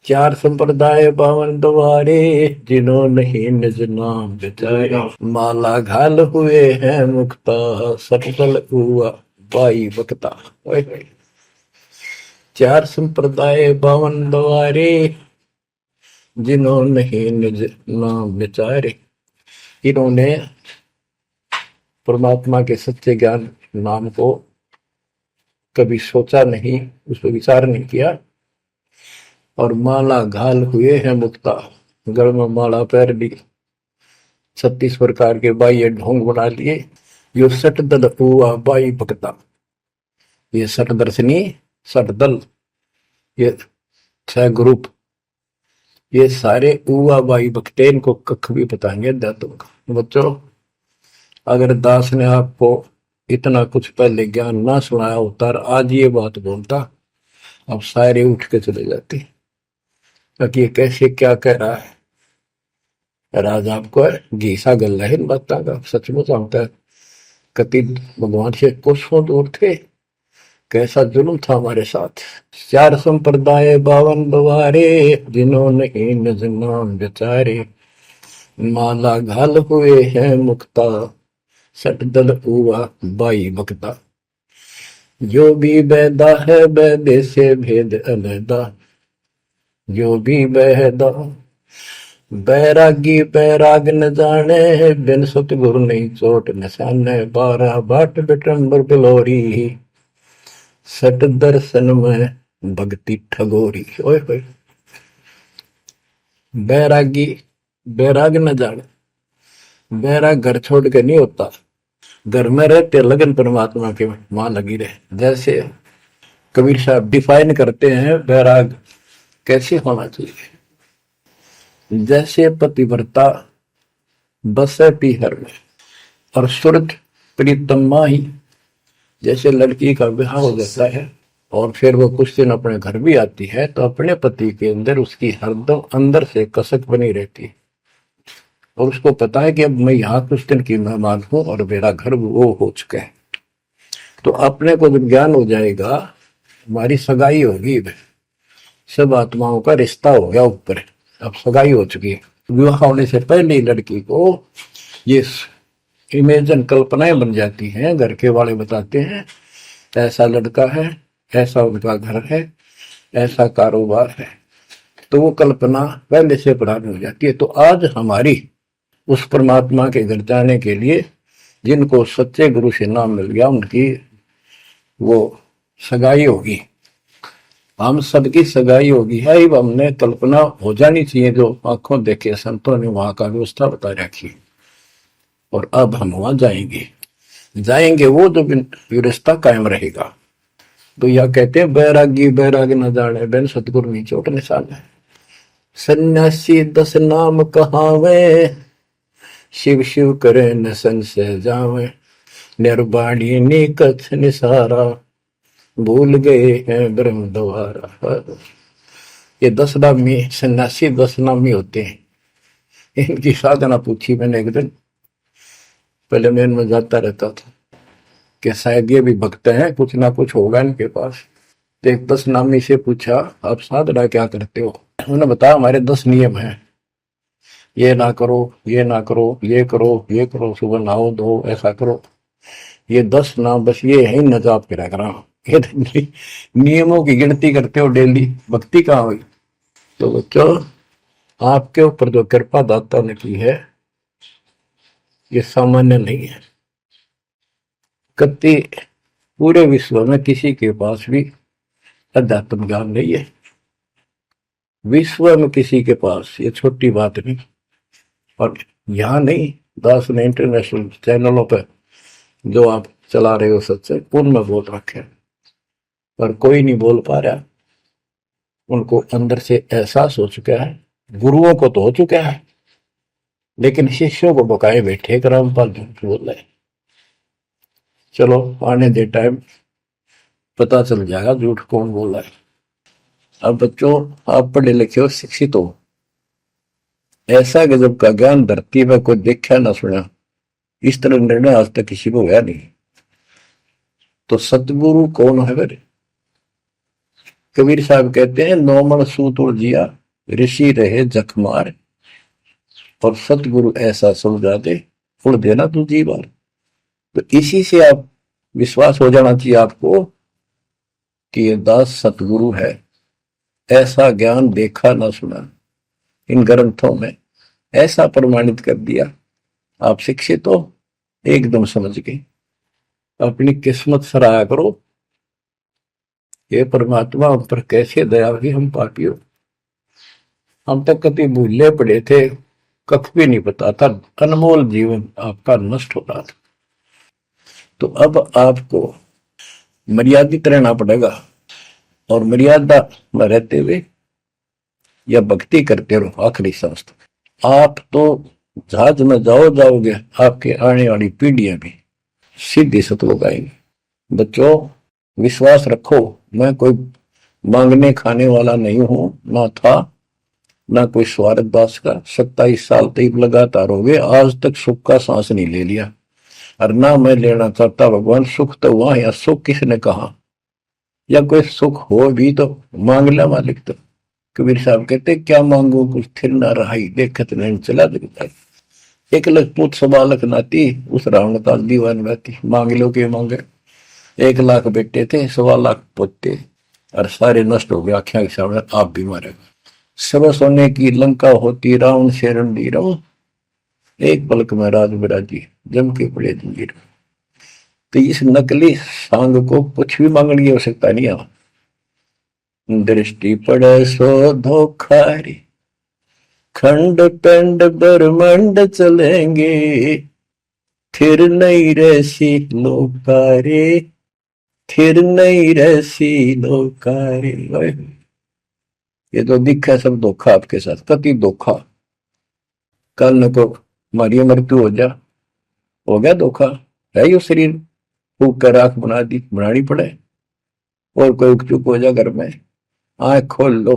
4 संप्रदाय पावन द्वारे, जिन्हों नहीं निज नाम विचारा, माला घाल हुए हैं मुक्ता, सटल हुआ बाई बकता। 4 संप्रदाय पावन द्वारे, जिन्हों नहीं निज नाम विचारे। इन्होंने परमात्मा के सच्चे ज्ञान नाम को कभी सोचा नहीं, उस पर विचार नहीं किया। और माला घाल हुए हैं मुक्ता, गल में माला पैर ली, 36 प्रकार के बाह्य ढोंग बना लिए। यो सट दल हुआ बाई भक्ता, ये सट दर्शनी, सट दल, ये 6 ग्रुप, ये सारे उवा बाई भक्ते, इनको कख भी बताएंगे दातों का। बच्चों, अगर दास ने आपको इतना कुछ पहले ज्ञान ना सुनाया होता और आज ये बात बोलता, अब सारे उठ के चले जाते कि ये कैसे क्या कह रहा है। राज आपको घीसा गल है इन बातों का, सचमुच होता है। कति भगवान से कोसों दूर थे, कैसा जुल्म था हमारे साथ। 4 संप्रदाय 52 द्वारे, जिन्होंने निज नाम विचारे, माला घाल हुए हैं मुक्ता, सट दल हुआ बाई बकता, जो भी बैदा है बैदे से भेद अलहदा, जो भी बैदा। बैरागी बैराग न जाने, बिन सतगुरु नहीं चोट निशाने, 12 बाट बिटंबर बिलोरी, सट दर्शन में भक्ति ठगोरी। ओए होए, बैरागी बैराग न जाने, बैराग घर छोड़ के नहीं होता, घर में रहते लगन परमात्मा के वहां लगी रहे। जैसे कबीर साहब डिफाइन करते हैं बैराग कैसे होना चाहिए। जैसे पतिव्रता बसे पीहर में और सुरत प्रीतमा ही, जैसे लड़की का विवाह हो जाता है और फिर वो कुछ दिन अपने घर भी आती है, तो अपने पति के अंदर उसकी हरदम अंदर से कसक बनी रहती है और उसको पता है कि अब मैं यहाँ कुछ दिन की मेहमान हूं और मेरा घर वो हो चुका है। तो अपने को जब ज्ञान हो जाएगा, हमारी सगाई होगी, सब आत्माओं का रिश्ता हो गया ऊपर, अब सगाई हो चुकी है। विवाह होने से पहले ही लड़की को ये इमेजन कल्पनाएं बन जाती हैं। घर के वाले बताते हैं ऐसा लड़का है, ऐसा उनका घर है, ऐसा कारोबार है, तो वो कल्पना पहले से पुरानी हो जाती है। तो आज हमारी उस परमात्मा के घर जाने के लिए जिनको सच्चे गुरु से नाम मिल गया, उनकी वो सगाई होगी, हम सबकी सगाई होगी है। हमने कल्पना हो जानी चाहिए, जो आंखों देखे संतों ने वहां का व्यवस्था बता रखी। और अब हम वहां जाएंगे, जाएंगे वो जो रिश्ता कायम रहेगा। तो यह कहते हैं बैरागी बैराग न जाने बिन सतगुरु नी चोट निशान है। सन्यासी 10 नाम कहावे, शिव शिव करे न संशय जावे। निर्वाणी नी कछ निसारा, भूल गए हैं ब्रह्म द्वारा। ये 10 नामी सन्यासी 10 नामी होते हैं। इनकी साधना पूछी मैंने एक दिन, पहले मैं इनमें जाता रहता था कि शायद ये भी भक्त हैं, कुछ ना कुछ होगा इनके पास। तो एक 10 नामी से पूछा, आप साधना क्या करते हो? उन्होंने बताया हमारे 10 नियम हैं, ये ना करो, ये ना करो, ये करो, ये करो, सुबह नहाओ धो, ऐसा करो। ये 10 नाम बस ये है न जाप करा करा। ये नियमों की गिनती करते हो डेली, भक्ति कहाँ हुई? तो बच्चों, आपके ऊपर जो कृपा दाता ने की है ये सामान्य नहीं है। कति पूरे विश्व में किसी के पास भी अध्यात्म ज्ञान नहीं है, विश्व में किसी के पास। ये छोटी बात नहीं। और यहाँ नहीं, दास ने इंटरनेशनल चैनलों पर जो आप चला रहे हो सच्चे उनमें बोल रखे, पर कोई नहीं बोल पा रहा। उनको अंदर से एहसास हो चुका है, गुरुओं को तो हो चुका है, लेकिन शिष्यों को बकाए बैठे कि रामपाल झूठ बोल रहे। चलो आने दे टाइम, पता चल जाएगा झूठ कौन बोल रहा है। अब बच्चों, आप पढ़े लिखे हो, शिक्षित हो, ऐसा गजब का ज्ञान धरती में कोई देखा ना सुना, इस तरह निर्णय आज तक किसी को हुआ नहीं। तो सतगुरु कौन है? फिर कबीर साहब कहते हैं, नौमन सूत जिया ऋषि रहे जखमार, और सतगुरु ऐसा समझा दे उड़ देना तू जी बार। तो इसी से आप विश्वास हो जाना चाहिए आपको कि ये दास सतगुरु है। ऐसा ज्ञान देखा ना सुना, इन ग्रंथों में ऐसा प्रमाणित कर दिया। आप शिक्षित हो, एकदम समझ गए। अपनी किस्मत सराहा करो, ये परमात्मा हम पर कैसे दया हुई। हम पापी हो, हम तक कभी भूले पड़े थे, कख भी नहीं पता था, अनमोल जीवन आपका नष्ट हो रहा था। तो अब आपको मर्यादित रहना पड़ेगा, और मर्यादा में रहते हुए या भक्ति करते रहो आखिरी सांस तक। आप तो जहाज में जाओगे, आपके आने वाली पीढ़ियां भी सीधी सतलोक आएंगी। बच्चों, विश्वास रखो, मैं कोई मांगने खाने वाला नहीं हूं, ना था, ना कोई स्वार्थ दास का। 27 साल तक लगातार हो गए, आज तक सुख का सांस नहीं ले लिया, और ना मैं लेना चाहता। भगवान सुख तो वहां, या सुख किसने कहा? या कोई सुख हो भी तो मांग ले मालिक। तो कबीर साहब कहते, क्या मांगो कुछ थिर ना रहाई, देखत नहीं चला दिखता। 1 लाख पूत सवा लाख नाती, उस रावण का दीवान बहती। मांग लो के मांगे, 1 लाख बेटे थे, सवा लाख पोते, और सारे नष्ट हो गए आख्या के सामने। आप भी मारे, सब सोने की लंका होती, रावण से रणधीर, एक पलक में राज बिराजी, जम के पड़े जंजीर। तो इस नकली सांग को कुछ भी मांगने की आवश्यकता नहीं है। दृष्टि पड़े सो धोखारी, खंड पिंड ब्रह्मंड चलेंगे, फिर नहीं रहसी लोकारे, फिर नहीं रहसी लोकारे। ये तो दिखा सब धोखा आपके साथ, कति धोखा। कल न को हमारी मृत्यु हो गया धोखा है। यो शरीर फूक कर आंख बना दी, बनानी पड़े, और कोई चुप हो जा घर में, आंख खोल लो।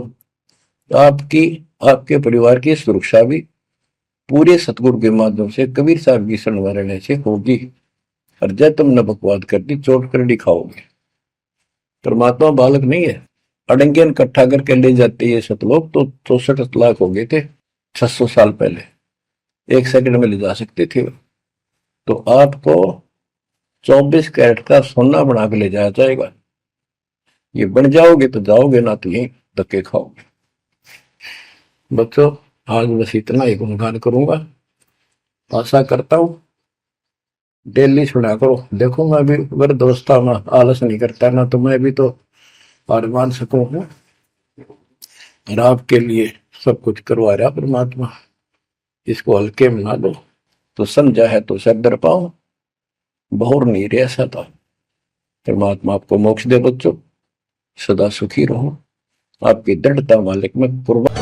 आपकी, आपके परिवार की सुरक्षा भी पूरे सतगुरु के माध्यम से, कबीर साहब की शरण रहने से होगी। और जब तुमने बकवाद कर दी, चोट कर दिखाओगे। परमात्मा बालक नहीं है। अड़ंगियन इकट्ठा करके ले जाते ये सतलोक, तो 64 लाख हो गए थे 600 साल पहले, 1 सेकंड में ले जा सकते थे। तो आपको 24 कैरेट का सोना बना के ले जाया जाएगा। ये बन जाओगे तो जाओगे, ना तो यही धक्के खाओगे। बच्चों, आज बस इतना ही गुणगान करूंगा। आशा करता हूं डेली सुना करो। देखो मैं भी वृद्धावस्था में आलस नहीं करता ना, तो मैं भी तो हार मान सकूं हूँ। और आपके लिए सब कुछ करवा रहा परमात्मा, इसको हल्के में ना लो। तो समझा है तो सर दर पाओ, बहुर नहीं रह सकता। परमात्मा आपको मोक्ष दे बच्चों, सदा सुखी रहो। आपकी दृढ़ता मालिक में कुर्बान।